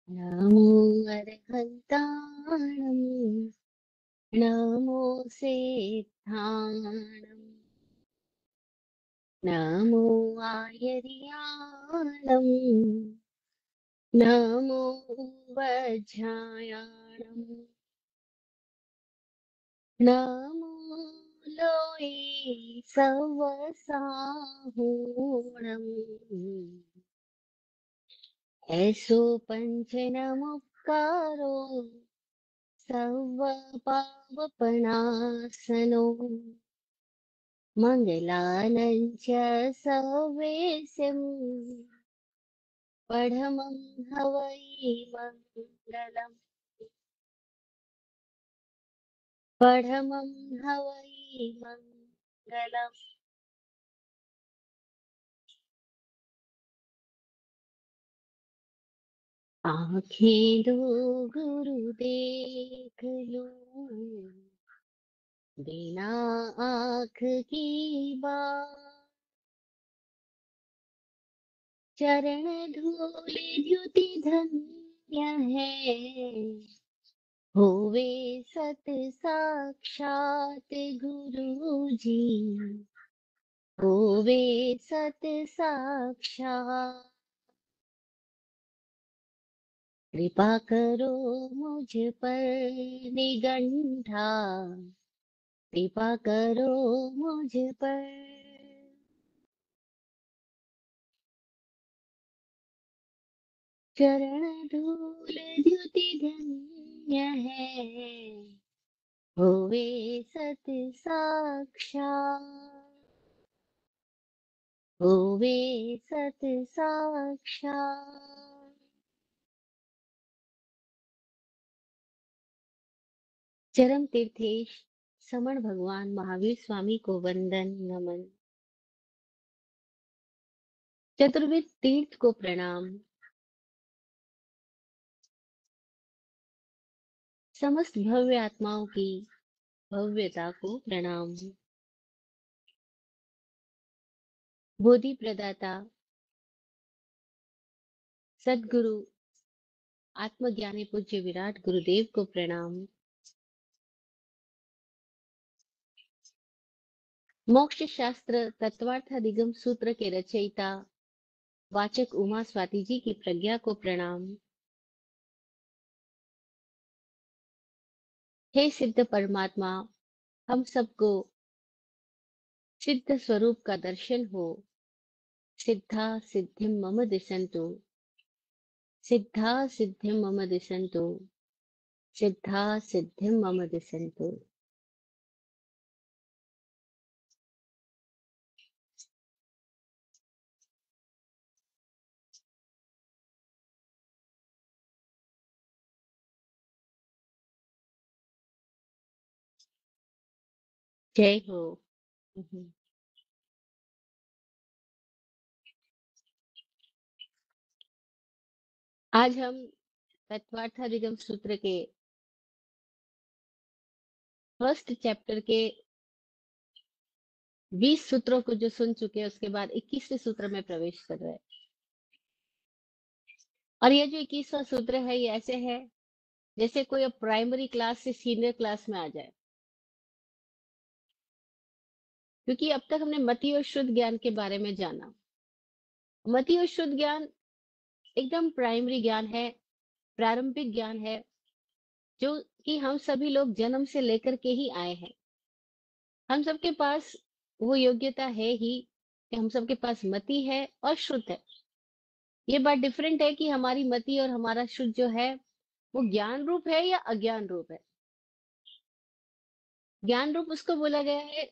नमो अर्हन्ताणं नमो सेत्थाणं नमो आयर्याणं नमो वज्रायाणं नमो लोये सवसाहूणम् ऐसो पञ्चनमुक्कारो सर्वपापपणासनो मङ्गलानं च सर्वेशम् पढमं हवै मङ्गलम् पढमं हवै मङ्गलम्। आँखें दो गुरु देख लूं बिना आँख की बात, चरण धूल द्युति धन्य है होवे सत साक्षात गुरु जी, होवे सत साक्षात। कृपा करो मुझ पर निगंठा, कृपा करो मुझ पर। चरण धूल द्युति धन्य है होवे सत साक्षात, होवे सत साक्षात। चरम तीर्थेश समण भगवान महावीर स्वामी को वंदन नमन। चतुर्विद तीर्थ को प्रणाम। समस्त भव्य आत्माओं की भव्यता को प्रणाम। बोधि प्रदाता सद्गुरु आत्मज्ञानी पूज्य विराट गुरुदेव को प्रणाम। मोक्ष शास्त्र तत्वार्थादिगम सूत्र के रचयिता वाचक उमा स्वाति जी की प्रज्ञा को प्रणाम। हे सिद्ध परमात्मा, हम सबको सिद्ध स्वरूप का दर्शन हो। सिद्धा सिद्धिं मम दिशन्तु, सिद्धा सिद्धिं मम दिशन्तु, सिद्धा सिद्धिं मम दिशन्तु। जय हो। आज हम तत्वार्थादिगम सूत्र के फर्स्ट चैप्टर के 20 सूत्रों को जो सुन चुके हैं, उसके बाद 21वें सूत्र में प्रवेश कर रहे हैं। और ये जो 21वां सूत्र है, ये ऐसे है जैसे कोई अब प्राइमरी क्लास से सीनियर क्लास में आ जाए, क्योंकि अब तक हमने मति और शुद्ध ज्ञान के बारे में जाना। मति और शुद्ध ज्ञान एकदम प्राइमरी ज्ञान है, प्रारंभिक ज्ञान है, जो कि हम सभी लोग जन्म से लेकर के ही आए हैं। हम सबके पास वो योग्यता है ही कि हम सबके पास मति है और शुद्ध है। ये बात डिफरेंट है कि हमारी मति और हमारा शुद्ध जो है वो ज्ञान रूप है या अज्ञान रूप है। ज्ञान रूप उसको बोला गया है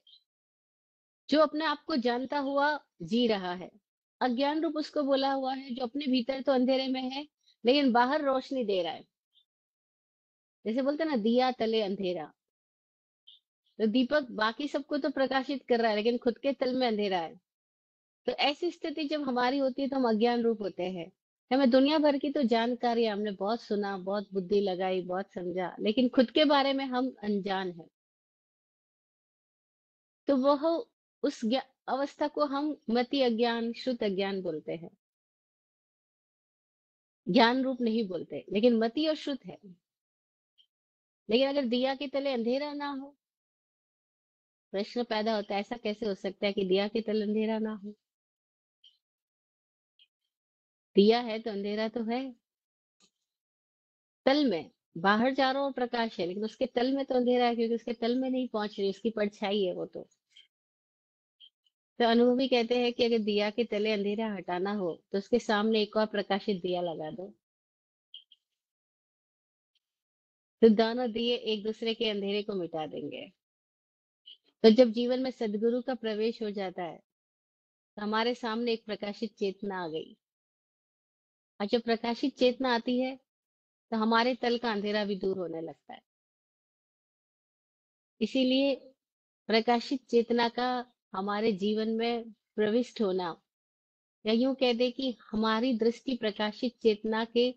जो अपने आप को जानता हुआ जी रहा है। अज्ञान रूप उसको बोला हुआ है जो अपने भीतर तो अंधेरे में है लेकिन बाहर रोशनी दे रहा है। जैसे बोलते हैं ना, दिया तले अंधेरा। तो दीपक बाकी सबको तो प्रकाशित कर रहा है लेकिन खुद के तल में अंधेरा है। तो ऐसी स्थिति जब हमारी होती है तो हम अज्ञान रूप होते हैं। हमें दुनिया भर की तो जानकारी, हमने बहुत सुना, बहुत बुद्धि लगाई, बहुत समझा, लेकिन खुद के बारे में हम अनजान हैं। तो वह अवस्था को हम मति अज्ञान, शुद्ध अज्ञान बोलते हैं। ज्ञान रूप नहीं बोलते, लेकिन मति और श्रुत है। लेकिन अगर दिया के तले अंधेरा ना हो, प्रश्न पैदा होता है, ऐसा कैसे हो सकता है कि दिया के तले अंधेरा ना हो? दिया है तो अंधेरा तो है तल में। बाहर चारों ओर प्रकाश है, लेकिन उसके तल में तो अंधेरा है, क्योंकि उसके तल में नहीं पहुंच रही, उसकी परछाई है वो तो अनुभवी कहते हैं कि अगर दिया के तले अंधेरा हटाना हो तो उसके सामने एक और प्रकाशित दिया लगा दो, तो दोनों दिए एक दूसरे के अंधेरे को मिटा देंगे। तो जब जीवन में सदगुरु का प्रवेश हो जाता है, तो हमारे सामने एक प्रकाशित चेतना आ गई। और जब प्रकाशित चेतना आती है, तो हमारे तल का अंधेरा भी दूर होने लगता है। इसीलिए प्रकाशित चेतना का हमारे जीवन में प्रविष्ट होना, या यूं कह दे कि हमारी दृष्टि प्रकाशित चेतना के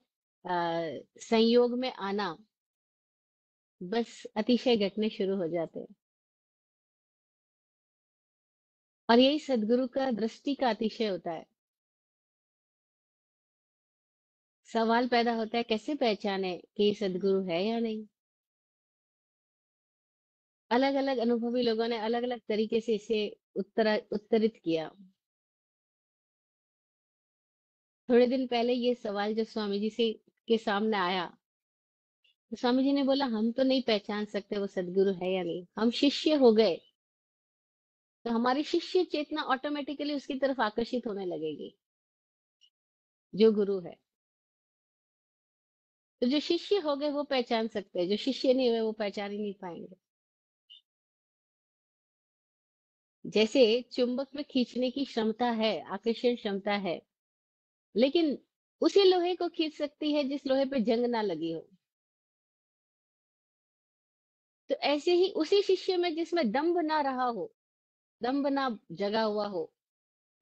संयोग में आना, बस अतिशय घटने शुरू हो जाते हैं। और यही सदगुरु का दृष्टि का अतिशय होता है। सवाल पैदा होता है, कैसे पहचाने कि ये सदगुरु है या नहीं? अलग अलग अनुभवी लोगों ने अलग अलग तरीके से इसे उत्तरित किया। थोड़े दिन पहले ये सवाल जब स्वामी जी से के सामने आया, तो स्वामी जी ने बोला, हम तो नहीं पहचान सकते वो सदगुरु है या नहीं, हम शिष्य हो गए तो हमारी शिष्य चेतना ऑटोमेटिकली उसकी तरफ आकर्षित होने लगेगी, जो गुरु है। तो जो शिष्य हो गए वो पहचान सकते हैं, जो शिष्य नहीं हुए वो पहचान ही नहीं पाएंगे। जैसे चुंबक में खींचने की क्षमता है, आकर्षण क्षमता है, लेकिन उसी लोहे को खींच सकती है जिस लोहे पे जंग ना लगी हो। तो ऐसे ही उसी शिष्य में जिसमें दंभ ना रहा हो, दंभ ना जगा हुआ हो,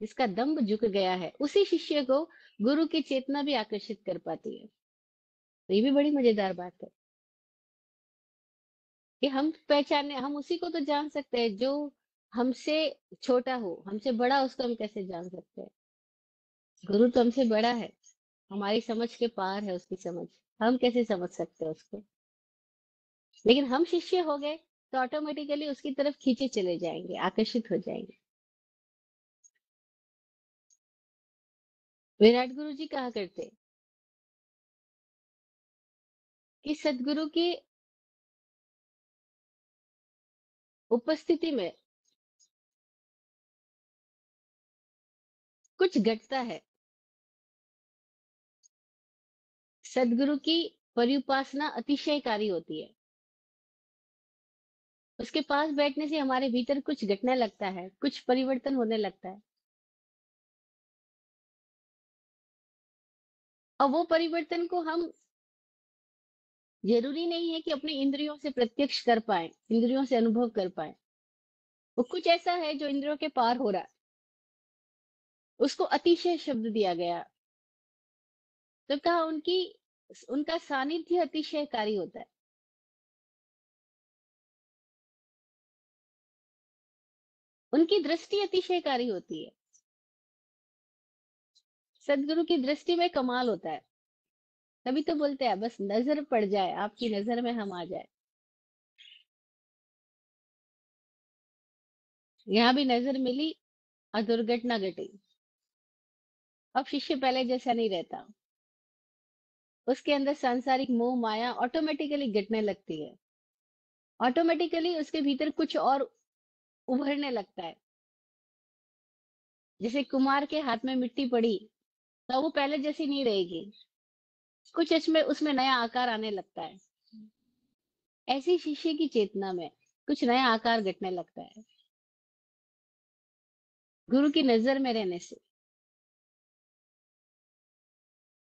जिसका दंभ झुक गया है, उसी शिष्य को गुरु की चेतना भी आकर्षित कर पाती है। तो ये भी बड़ी मजेदार बात है कि हम पहचाने, हम उसी को तो जान सकते हैं जो हमसे छोटा हो, हमसे बड़ा उसको हम कैसे जान सकते हैं? गुरु तो हमसे बड़ा है, हमारी समझ के पार है उसकी समझ, हम कैसे समझ सकते हैं उसको? लेकिन हम शिष्य हो गए तो ऑटोमेटिकली उसकी तरफ खींचे चले जाएंगे, आकर्षित हो जाएंगे। विराट गुरु जी कहा करते कि सदगुरु की उपस्थिति में कुछ घटता है। सदगुरु की परिउपासना अतिशयकारी होती है। उसके पास बैठने से हमारे भीतर कुछ घटने लगता है, कुछ परिवर्तन होने लगता है। और वो परिवर्तन को हम, जरूरी नहीं है कि अपनी इंद्रियों से प्रत्यक्ष कर पाए, इंद्रियों से अनुभव कर पाए। वो कुछ ऐसा है जो इंद्रियों के पार हो रहा है, उसको अतिशय शब्द दिया गया। तो कहा उनका सानिध्य अतिशयकारी होता है। उनकी दृष्टि अतिशयकारी होती है। सदगुरु की दृष्टि में कमाल होता है। तभी तो बोलते हैं, बस नजर पड़ जाए, आपकी नजर में हम आ जाए। यहाँ भी नजर मिली और दुर्घटना घटी। अब शिष्य पहले जैसा नहीं रहता, उसके अंदर सांसारिक मोह माया ऑटोमेटिकली घटने लगती है। ऑटोमेटिकली उसके भीतर कुछ और उभरने लगता है। जैसे कुम्हार के हाथ में मिट्टी पड़ी, तो वो पहले जैसी नहीं रहेगी, कुछ इसमें उसमें नया आकार आने लगता है। ऐसी शिष्य की चेतना में कुछ नया आकार घटने लगता है, गुरु की नजर में रहने से।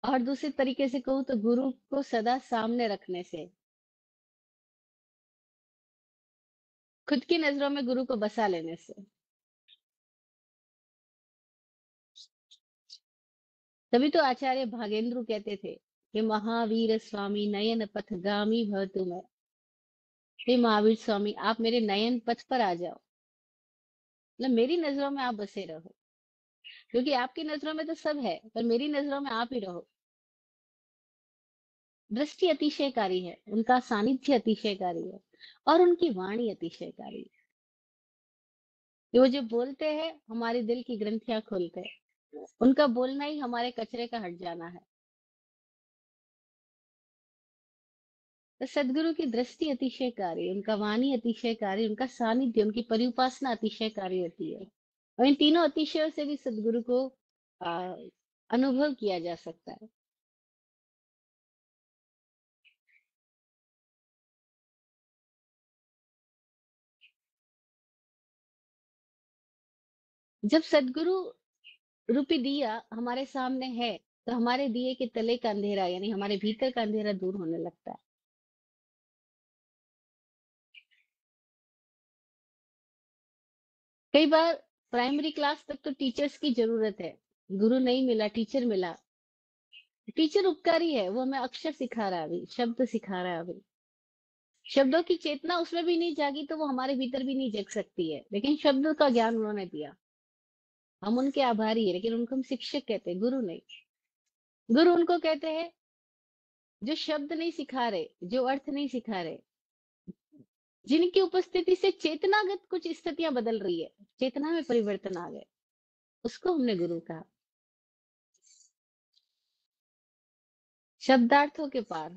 और दूसरे तरीके से कहूँ तो गुरु को सदा सामने रखने से, खुद की नजरों में गुरु को बसा लेने से। तभी तो आचार्य भागेंद्र कहते थे कि महावीर स्वामी नयन पथगामी भवतु मैं। हे महावीर स्वामी, आप मेरे नयन पथ पर आ जाओ, मतलब मेरी नजरों में आप बसे रहो। क्योंकि आपकी नजरों में तो सब है, पर मेरी नजरों में आप ही रहो। दृष्टि अतिशयकारी है, उनका सानिध्य अतिशयकारी है और उनकी वाणी अतिशयकारी है। वो जो बोलते हैं हमारे दिल की ग्रंथियां खोलते हैं, उनका बोलना ही हमारे कचरे का हट जाना है। तो सदगुरु की दृष्टि अतिशयकारी, उनका वाणी अतिशयकारी, उनका सानिध्य, उनकी परिउपासना अतिशयकारी होती है। और इन तीनों अतिशयों से भी सदगुरु को आ, अनुभव किया जा सकता है। जब सदगुरु रूपी दिया हमारे सामने है, तो हमारे दिए के तले का अंधेरा यानी हमारे भीतर का अंधेरा दूर होने लगता है। कई बार प्राइमरी क्लास तक तो टीचर्स की जरूरत है, गुरु नहीं मिला, टीचर मिला। टीचर उपकारी है, वो हमें अक्षर सिखा रहा है, अभी शब्द सिखा रहा है, अभी शब्दों की चेतना उसमें भी नहीं जागी तो वो हमारे भीतर भी नहीं जग सकती है, लेकिन शब्द का ज्ञान उन्होंने दिया। हम उनके आभारी है, लेकिन उनको हम शिक्षक कहते हैं, गुरु नहीं। गुरु उनको कहते हैं जो शब्द नहीं सिखा रहे, जो अर्थ नहीं सिखा रहे, जिनकी उपस्थिति से चेतनागत कुछ स्थितियां बदल रही है, चेतना में परिवर्तन आ गए, उसको हमने गुरु कहा। शब्दार्थों के पार।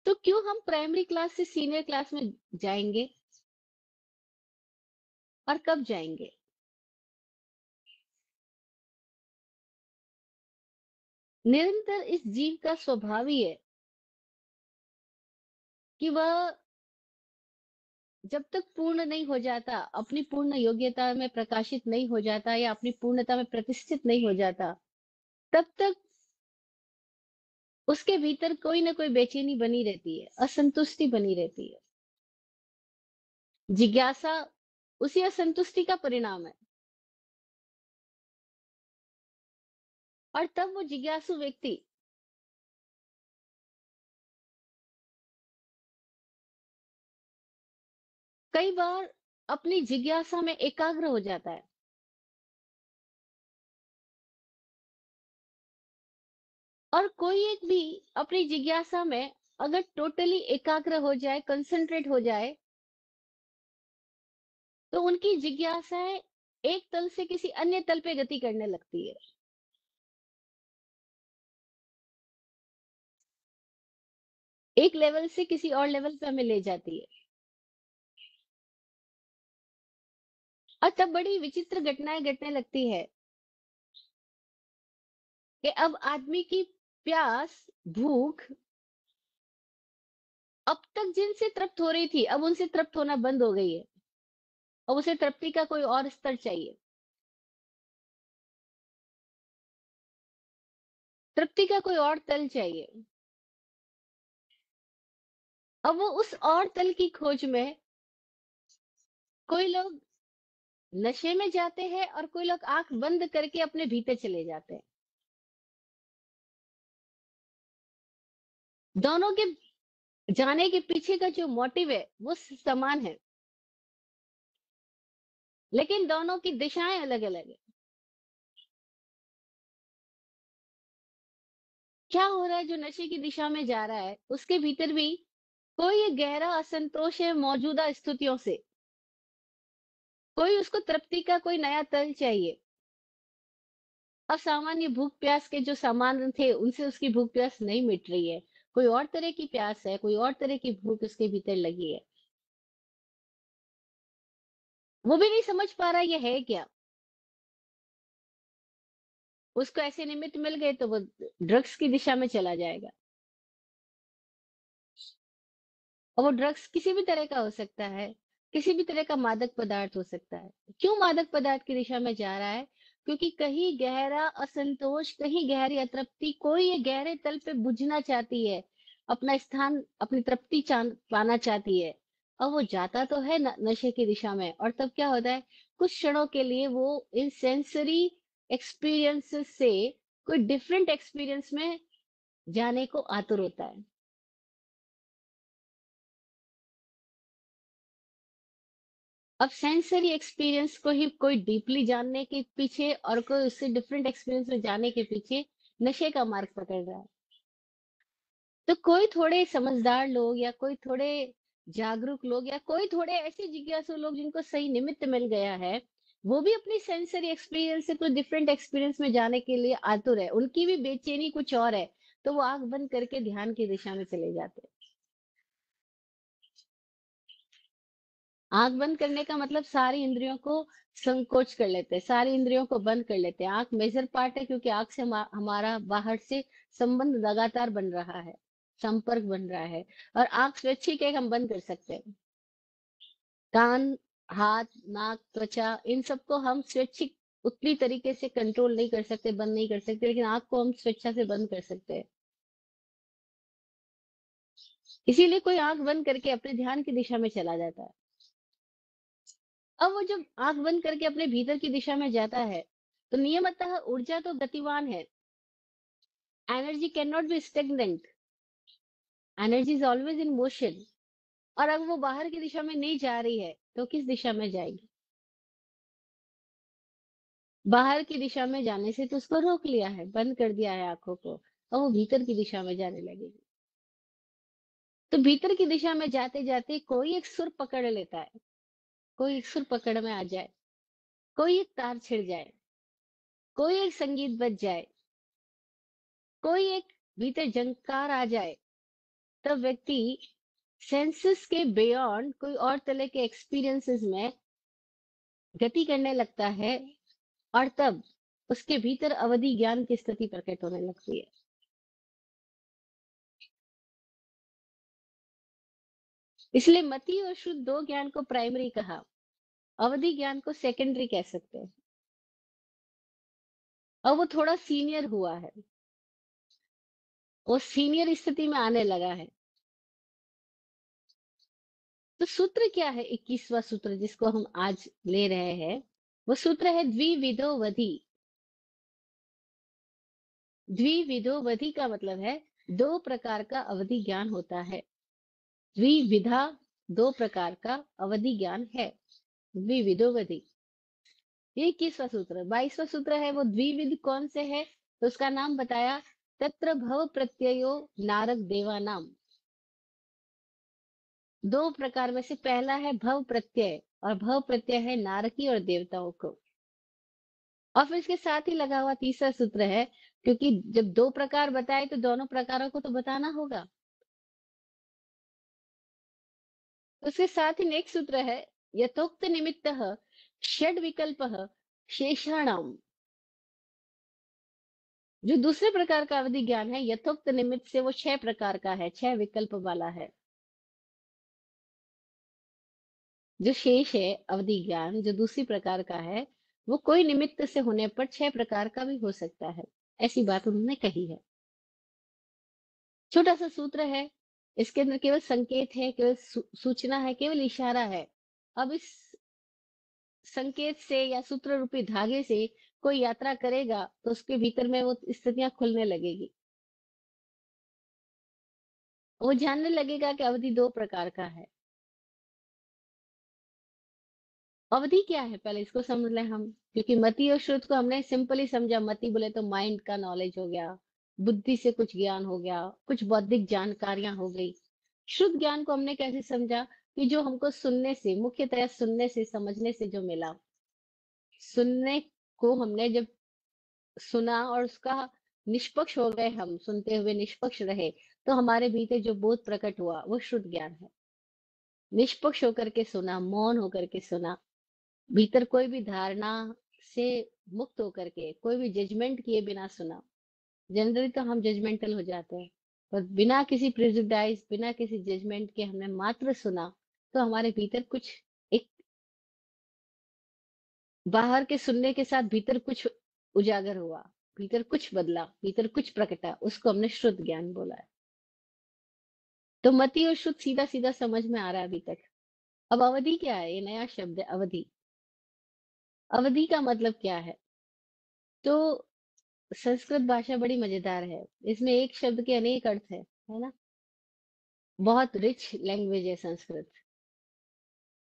तो क्यों हम प्राइमरी क्लास से सीनियर क्लास में जाएंगे और कब जाएंगे? निरंतर इस जीव का स्वभाव ही है कि वह जब तक पूर्ण नहीं हो जाता, अपनी पूर्ण योग्यता में प्रकाशित नहीं हो जाता या अपनी पूर्णता में प्रतिष्ठित नहीं हो जाता, तब तक उसके भीतर कोई ना कोई बेचैनी बनी रहती है, असंतुष्टि बनी रहती है। जिज्ञासा उसी असंतुष्टि का परिणाम है। और तब वो जिज्ञासु व्यक्ति कई बार अपनी जिज्ञासा में एकाग्र हो जाता है। और कोई एक भी अपनी जिज्ञासा में अगर टोटली एकाग्र हो जाए, कंसंट्रेट हो जाए, तो उनकी जिज्ञासाएं एक तल से किसी अन्य तल पे गति करने लगती है। एक लेवल से किसी और लेवल पे हमें ले जाती है। और तब बड़ी विचित्र घटनाएं घटने लगती है कि अब आदमी की प्यास, भूख अब तक जिनसे तृप्त हो रही थी, अब उनसे तृप्त होना बंद हो गई है। अब उसे तृप्ति का कोई और स्तर चाहिए, तृप्ति का कोई और तल चाहिए। अब वो उस और तल की खोज में, कोई लोग नशे में जाते हैं और कोई लोग आंख बंद करके अपने भीतर चले जाते हैं। दोनों के जाने के पीछे का जो मोटिव है वो समान है, लेकिन दोनों की दिशाएं अलग अलग है। क्या हो रहा है? जो नशे की दिशा में जा रहा है उसके भीतर भी कोई एक गहरा असंतोष है मौजूदा स्थितियों से, कोई उसको तृप्ति का कोई नया तल चाहिए। असामान्य भूख प्यास के जो सामान थे उनसे उसकी भूख प्यास नहीं मिट रही है, कोई और तरह की प्यास है, कोई और तरह की भूख उसके भीतर लगी है। वो भी नहीं समझ पा रहा ये है क्या। उसको ऐसे निमित्त मिल गए तो वो ड्रग्स की दिशा में चला जाएगा। और वो ड्रग्स किसी भी तरह का हो सकता है, किसी भी तरह का मादक पदार्थ हो सकता है। क्यों मादक पदार्थ की दिशा में जा रहा है? क्योंकि कहीं गहरा असंतोष, कहीं गहरी अतृप्ति, कोई ये गहरे तल पे बुझना चाहती है, अपना स्थान, अपनी तृप्ति पाना चाहती है। और वो जाता तो है नशे की दिशा में, और तब क्या होता है, कुछ क्षणों के लिए वो इन सेंसरी एक्सपीरियंसेस से कोई डिफरेंट एक्सपीरियंस में जाने को आतुर होता है। अब सेंसरी एक्सपीरियंस को ही कोई डीपली जानने के पीछे और कोई उससे डिफरेंट एक्सपीरियंस में जाने के पीछे नशे का मार्ग पकड़ रहा है। तो कोई थोड़े समझदार लोग या कोई थोड़े जागरूक लोग या कोई थोड़े ऐसे जिज्ञासु लोग जिनको सही निमित्त मिल गया है, वो भी अपनी सेंसरी एक्सपीरियंस से कुछ डिफरेंट एक्सपीरियंस में जाने के लिए आतुर है। उनकी भी बेचैनी कुछ और है, तो वो आंख बंद करके ध्यान की दिशा में चले जाते हैं। आंख बंद करने का मतलब सारी इंद्रियों को संकोच कर लेते हैं, सारी इंद्रियों को बंद कर लेते हैं। आंख मेजर पार्ट है, क्योंकि आंख से हमारा बाहर से संबंध लगातार बन रहा है, संपर्क बन रहा है। और आंख स्वैच्छिक है, हम बंद कर सकते हैं। कान, हाथ, नाक, त्वचा, इन सबको हम स्वैच्छिक उतनी तरीके से कंट्रोल नहीं कर सकते, बंद नहीं कर सकते, लेकिन आंख को हम स्वेच्छा से बंद कर सकते हैं। इसीलिए कोई आंख बंद करके अपने ध्यान की दिशा में चला जाता है। अब वो जब आंख बंद करके अपने भीतर की दिशा में जाता है, तो नियमतः ऊर्जा तो गतिवान है। Energy can not be stagnant, energy is always in motion. और अगर वो बाहर की दिशा में नहीं जा रही है, तो किस दिशा में जाएगी? बाहर की दिशा में जाने से तो उसको रोक लिया है, बंद कर दिया है आंखों को, और वो भीतर की दिशा में जाने लगेगी। तो भीतर की दिशा में जाते जाते कोई एक सुर पकड़ लेता है, कोई एक सुर पकड़ में आ जाए, कोई एक तार छिड़ जाए, कोई एक संगीत बज जाए, कोई एक भीतर झंकार आ जाए, तब व्यक्ति सेंसेस के बियॉन्ड कोई और तरह के एक्सपीरियंसेस में गति करने लगता है। और तब उसके भीतर अवधि ज्ञान की स्थिति प्रकट होने लगती है। इसलिए मति और शुद्ध दो ज्ञान को प्राइमरी कहा, अवधि ज्ञान को सेकेंडरी कह सकते हैं। और वो थोड़ा सीनियर हुआ है, वो सीनियर स्थिति में आने लगा है। तो सूत्र क्या है? 21वां सूत्र जिसको हम आज ले रहे हैं, वो सूत्र है द्विविधो वधि। द्विविधो वधि का मतलब है दो प्रकार का अवधि ज्ञान होता है। द्विविधा, दो प्रकार का अवधि ज्ञान है, द्विविधो वधि। ये 21वां सूत्र। 22वां सूत्र है वो द्विविध कौन से है, तो उसका नाम बताया, तत्र भव प्रत्ययो नारक देवा नाम। दो प्रकार में से पहला है भव प्रत्यय, और भव प्रत्यय है नारकी और देवताओं को। और फिर इसके साथ ही लगा हुआ तीसरा सूत्र है, क्योंकि जब दो प्रकार बताए तो दोनों प्रकारों को तो बताना होगा। उसके साथ ही नेक्स्ट सूत्र है, यथोक्त निमित्त षड विकल्प शेषाणाम। जो दूसरे प्रकार का अवधि ज्ञान है, यथोक्त निमित्त से वो 6 प्रकार का है, 6 विकल्प वाला है। जो शेष है अवधि ज्ञान, जो दूसरी प्रकार का है, वो कोई निमित्त से होने पर 6 प्रकार का भी हो सकता है। ऐसी बात उन्होंने कही है। छोटा सा सूत्र है, इसके अंदर केवल संकेत है, केवल सूचना है, केवल इशारा है। अब इस संकेत से या सूत्र रूपी धागे से कोई यात्रा करेगा, तो उसके भीतर में वो स्थितियां खुलने लगेगी। वो जानने लगेगा कि अवधि दो प्रकार का है। अवधि क्या है, पहले इसको समझ लें हम, क्योंकि मति और श्रुत को हमने सिंपली समझा। मति बोले तो माइंड का नॉलेज हो गया, बुद्धि से कुछ ज्ञान हो गया, कुछ बौद्धिक जानकारियां हो गई। शुद्ध ज्ञान को हमने कैसे समझा, कि जो हमको सुनने से, मुख्यतः सुनने से, समझने से जो मिला। सुनने को हमने जब सुना और उसका निष्पक्ष हो गए, हम सुनते हुए निष्पक्ष रहे, तो हमारे भीतर जो बोध प्रकट हुआ वो शुद्ध ज्ञान है। निष्पक्ष होकर के सुना, मौन होकर के सुना, भीतर कोई भी धारणा से मुक्त होकर के, कोई भी जजमेंट किए बिना सुना। जनरली तो हम जजमेंटल हो जाते हैं, पर बिना किसी प्रेजुडाइज, बिना किसी जजमेंट के हमने मात्र सुना, तो हमारे भीतर कुछ एक, बाहर के सुनने के साथ भीतर कुछ उजागर हुआ, भीतर कुछ बदला, भीतर कुछ प्रकटा, उसको हमने शुद्ध ज्ञान बोला है। तो मति और शुद्ध सीधा सीधा समझ में आ रहा है अभी तक। अब अवधि क्या है? ये नया शब्द है अवधि। अवधि का मतलब क्या है? तो संस्कृत भाषा बड़ी मजेदार है, इसमें एक शब्द के अनेक अर्थ है ना। बहुत रिच लैंग्वेज है संस्कृत।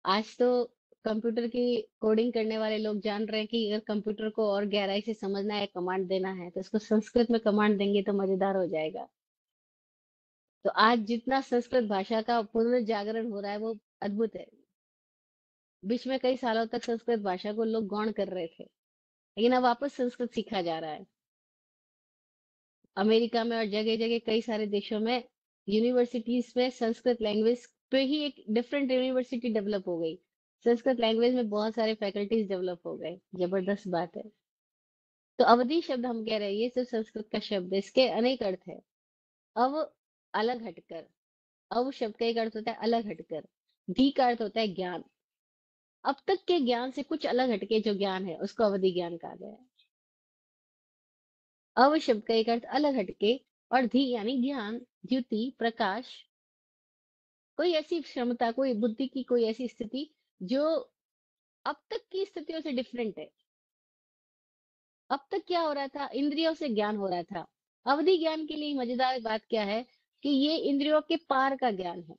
आज तो कंप्यूटर की कोडिंग करने वाले लोग जान रहे हैं कि अगर कंप्यूटर को और गहराई से समझना है, कमांड देना है, तो उसको संस्कृत में कमांड देंगे तो मजेदार हो जाएगा। तो आज जितना संस्कृत भाषा का पुनर्जागरण हो रहा है वो अद्भुत है। बीच में कई सालों तक संस्कृत भाषा को लोग गौण कर रहे थे, लेकिन अब वापस संस्कृत सीखा जा रहा है। अमेरिका में और जगह जगह कई सारे देशों में यूनिवर्सिटीज में संस्कृत लैंग्वेज पे ही एक डिफरेंट यूनिवर्सिटी डेवलप हो गई। संस्कृत लैंग्वेज में बहुत सारे फैकल्टीज डेवलप हो गए। जबरदस्त बात है। तो अवधि शब्द हम कह रहे हैं, ये सिर्फ संस्कृत का शब्द है, इसके अनेक अर्थ है। अव अलग हटकर, अव शब्द का एक अर्थ होता है अलग हटकर, धी का अर्थ होता है ज्ञान। अब तक के ज्ञान से कुछ अलग हटके जो ज्ञान है उसको अवधि ज्ञान कहा गया है। अव शब्द का एक अर्थ अलग हटके, और धी यानी ज्ञान, द्युति, प्रकाश, कोई ऐसी क्षमता, कोई बुद्धि की कोई ऐसी स्थिति जो अब तक की स्थितियों से डिफरेंट है। अब तक क्या हो रहा था, इंद्रियों से ज्ञान हो रहा था। अवधि ज्ञान के लिए मजेदार बात क्या है कि ये इंद्रियों के पार का ज्ञान है।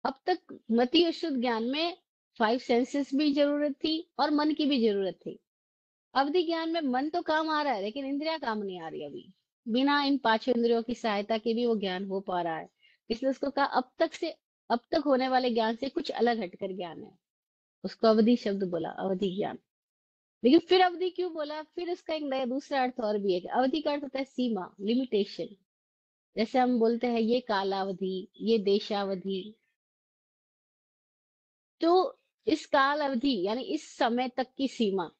अब तक मति और शुद्ध ज्ञान में फाइव सेंसेस भी जरूरत थी और मन की भी जरूरत थी। अवधि ज्ञान में मन तो काम आ रहा है लेकिन इंद्रियां काम नहीं आ रही अभी। बिना इन पांचों इंद्रियों की सहायता के भी वो ज्ञान हो पा रहा है। इसलिए उसको कहा अब तक होने वाले ज्ञान से कुछ अलग हटकर ज्ञान है। उसको अवधि शब्द बोला, अवधि ज्ञान। लेकिन फिर अवधि क्यों बोला, फिर उसका एक नया दूसरा अर्थ और भी है कि अवधि का अर्थ होता है सीमा, लिमिटेशन। जैसे हम बोलते हैं ये कालावधि, ये देशावधि। तो इस काल अवधि यानी इस समय तक की सीमा।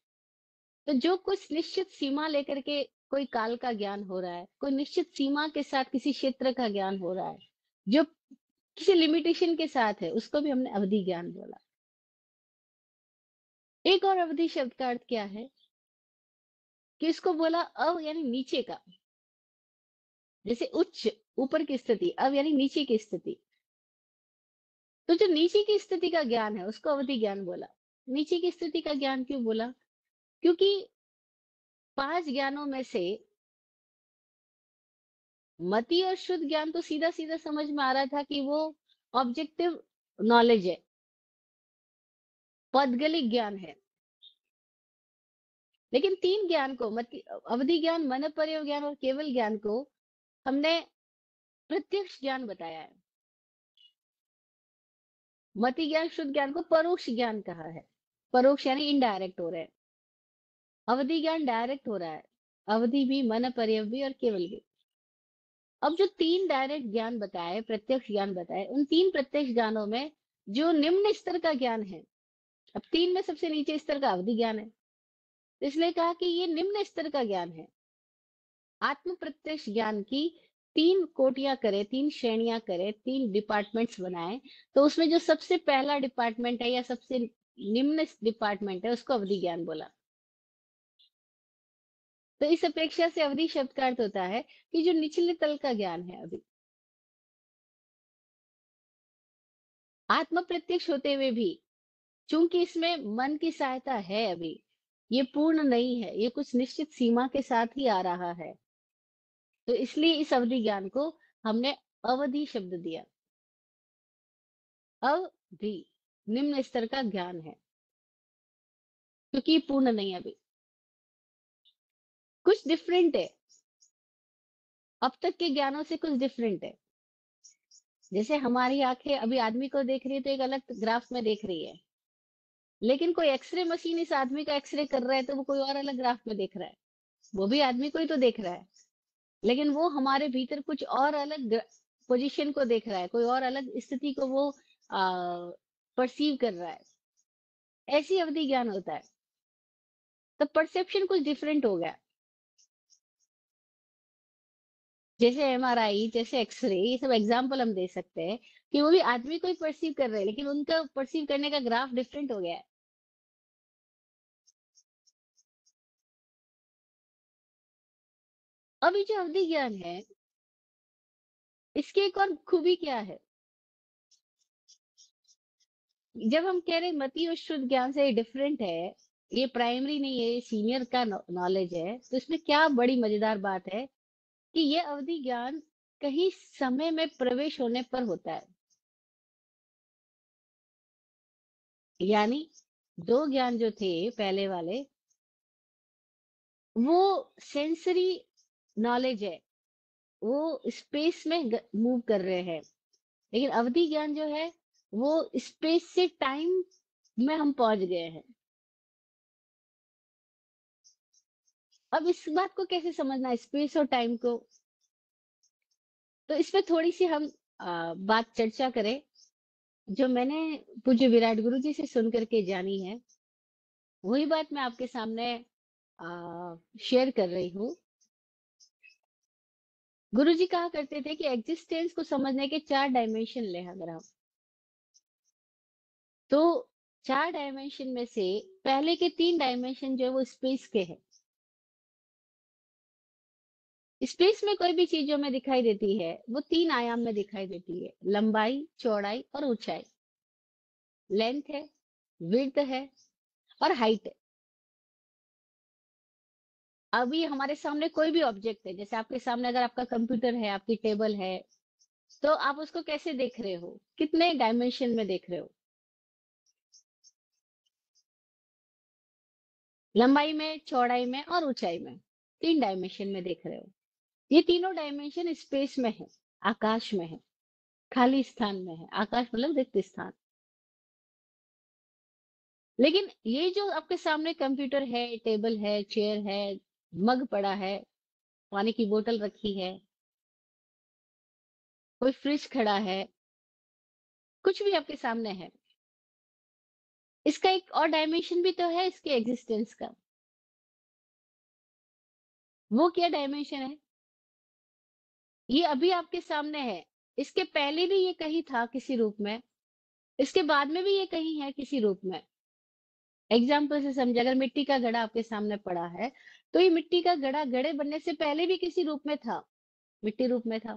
तो जो कुछ निश्चित सीमा लेकर के कोई काल का ज्ञान हो रहा है, कोई निश्चित सीमा के साथ किसी क्षेत्र का ज्ञान हो रहा है, जो किसी लिमिटेशन के साथ है, उसको भी हमने अवधि ज्ञान बोला। एक और अवधि शब्द का अर्थ क्या है कि इसको बोला अव यानी नीचे का। जैसे उच्च, ऊपर की स्थिति, अव यानी नीचे की स्थिति। तो जो नीचे की स्थिति का ज्ञान है उसको अवधि ज्ञान बोला। नीचे की स्थिति का ज्ञान क्यों बोला, क्योंकि पांच ज्ञानों में से मति और शुद्ध ज्ञान तो सीधा सीधा समझ में आ रहा था कि वो ऑब्जेक्टिव नॉलेज है, पौद्गलिक ज्ञान है। लेकिन तीन ज्ञान को, मति, अवधि ज्ञान, मनःपर्य ज्ञान और केवल ज्ञान को हमने प्रत्यक्ष ज्ञान बताया है। मति ज्ञान, शुद्ध ज्ञान को परोक्ष ज्ञान कहा है। परोक्ष यानी इनडायरेक्ट हो रहे हैं। अवधि ज्ञान डायरेक्ट हो रहा है। अवधि भी, मनःपर्य भी और केवल भी। अब जो तीन डायरेक्ट ज्ञान बताए, प्रत्यक्ष ज्ञान बताए, उन तीन प्रत्यक्ष ज्ञानों में जो निम्न स्तर का ज्ञान है, अब तीन में सबसे नीचे स्तर का अवधि ज्ञान है, तो इसलिए कहा कि ये निम्न स्तर का ज्ञान है। आत्म प्रत्यक्ष ज्ञान की तीन कोटियां करे, तीन श्रेणियां करे, तीन डिपार्टमेंट्स बनाए, तो उसमें जो सबसे पहला डिपार्टमेंट है या सबसे निम्न डिपार्टमेंट है उसको अवधि ज्ञान बोला। तो इस अपेक्षा से अवधि शब्द का अर्थ होता है कि जो निचले तल का ज्ञान है। अभी आत्म प्रत्यक्ष होते हुए भी चूंकि इसमें मन की सहायता है, अभी ये पूर्ण नहीं है, ये कुछ निश्चित सीमा के साथ ही आ रहा है, तो इसलिए इस अवधि ज्ञान को हमने अवधि शब्द दिया। अवधि निम्न स्तर का ज्ञान है क्योंकि ये पूर्ण नहीं है, अभी कुछ डिफरेंट है, अब तक के ज्ञानों से कुछ डिफरेंट है। जैसे हमारी आंखें अभी आदमी को देख रही है तो एक अलग ग्राफ में देख रही है, लेकिन कोई एक्सरे मशीन इस आदमी का एक्सरे कर रहा है तो वो कोई और अलग ग्राफ में देख रहा है। वो भी आदमी को ही तो देख रहा है, लेकिन वो हमारे भीतर कुछ और अलग पोजीशन को देख रहा है, कोई और अलग स्थिति को वो परसीव कर रहा है। ऐसी अवधि ज्ञान होता है, तो परसेप्शन कुछ डिफरेंट हो गया। जैसे एमआरआई, जैसे एक्सरे, ये सब एग्जाम्पल हम दे सकते हैं कि वो भी आदमी को ही परसीव कर रहे हैं, लेकिन उनका परसीव करने का ग्राफ डिफरेंट हो गया है। अब ये जो अवधि ज्ञान है, इसकी एक और खूबी क्या है, जब हम कह रहे हैं मति और शुद्ध ज्ञान से डिफरेंट है, ये प्राइमरी नहीं है, ये सीनियर का नॉलेज है, तो इसमें क्या बड़ी मजेदार बात है कि ये अवधि ज्ञान कहीं समय में प्रवेश होने पर होता है। यानी 2 ज्ञान जो थे पहले वाले, वो सेंसरी नॉलेज है, वो स्पेस में मूव कर रहे हैं। लेकिन अवधि ज्ञान जो है, वो स्पेस से टाइम में हम पहुंच गए हैं। अब इस बात को कैसे समझना है, स्पेस और टाइम को? तो इस पे थोड़ी सी हम बात चर्चा करें, जो मैंने पूज्य विराट गुरु जी से सुन करके जानी है, वही बात मैं आपके सामने शेयर कर रही हूँ। गुरु जी कहा करते थे कि एग्जिस्टेंस को समझने के 4 डायमेंशन ले अगर हम, तो 4 डायमेंशन में से पहले के 3 डायमेंशन जो है वो स्पेस के हैं। स्पेस में कोई भी चीज जो हमें दिखाई देती है, वो 3 आयाम में दिखाई देती है, लंबाई, चौड़ाई और ऊंचाई। लेंथ है, विड्थ है और हाइट है। अभी हमारे सामने कोई भी ऑब्जेक्ट है, जैसे आपके सामने अगर आपका कंप्यूटर है, आपकी टेबल है, तो आप उसको कैसे देख रहे हो, कितने डायमेंशन में देख रहे हो? लंबाई में, चौड़ाई में और ऊंचाई में, 3 डायमेंशन में देख रहे हो। ये तीनों डायमेंशन स्पेस में है, आकाश में है, खाली स्थान में है। आकाश मतलब रिक्त स्थान। लेकिन ये जो आपके सामने कंप्यूटर है, टेबल है, चेयर है, मग पड़ा है, पानी की बोतल रखी है, कोई फ्रिज खड़ा है, कुछ भी आपके सामने है, इसका एक और डायमेंशन भी तो है इसके एग्जिस्टेंस का। वो क्या डायमेंशन है? ये अभी आपके सामने है, इसके पहले भी ये कहीं था किसी रूप में, इसके बाद में भी ये कहीं है किसी रूप में। एग्जाम्पल से समझे, अगर मिट्टी का घड़ा आपके सामने पड़ा है, तो ये मिट्टी का घड़ा घड़े बनने से पहले भी किसी रूप में था, मिट्टी रूप में था।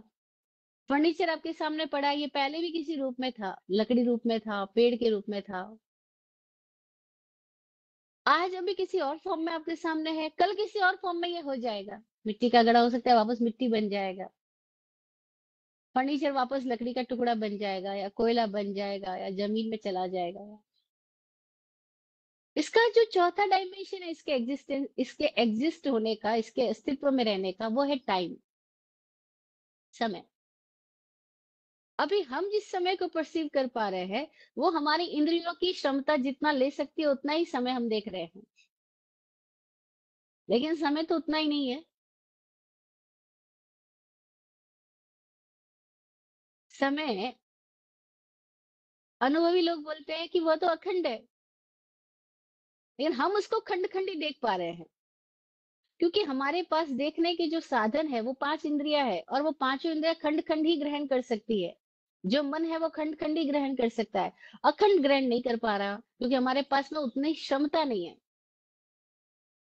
फर्नीचर आपके सामने पड़ा है, ये पहले भी किसी रूप में था, लकड़ी रूप में था, पेड़ के रूप में था। आज अभी किसी और फॉर्म में आपके सामने है, कल किसी और फॉर्म में ये हो जाएगा। मिट्टी का घड़ा हो सकता है वापस मिट्टी बन जाएगा, फर्नीचर वापस लकड़ी का टुकड़ा बन जाएगा, या कोयला बन जाएगा, या जमीन में चला जाएगा। इसका जो चौथा डायमेंशन है, इसके एग्जिस्टेंस, इसके एग्जिस्ट होने का, इसके अस्तित्व में रहने का, वो है टाइम, समय। अभी हम जिस समय को परसीव कर पा रहे हैं, वो हमारी इंद्रियों की क्षमता जितना ले सकती है उतना ही समय हम देख रहे हैं। लेकिन समय तो उतना ही नहीं है। समय, अनुभवी लोग बोलते हैं कि वो तो अखंड है, लेकिन हम उसको खंड खंड ही देख पा रहे हैं। क्योंकि हमारे पास देखने के जो साधन है वो 5 इंद्रियां है, और वो पांचों इंद्रियां खंड खंड ही ग्रहण कर सकती है। जो मन है वो खंड खंड ही ग्रहण कर सकता है, अखंड ग्रहण नहीं कर पा रहा, क्योंकि हमारे पास में उतनी क्षमता नहीं है।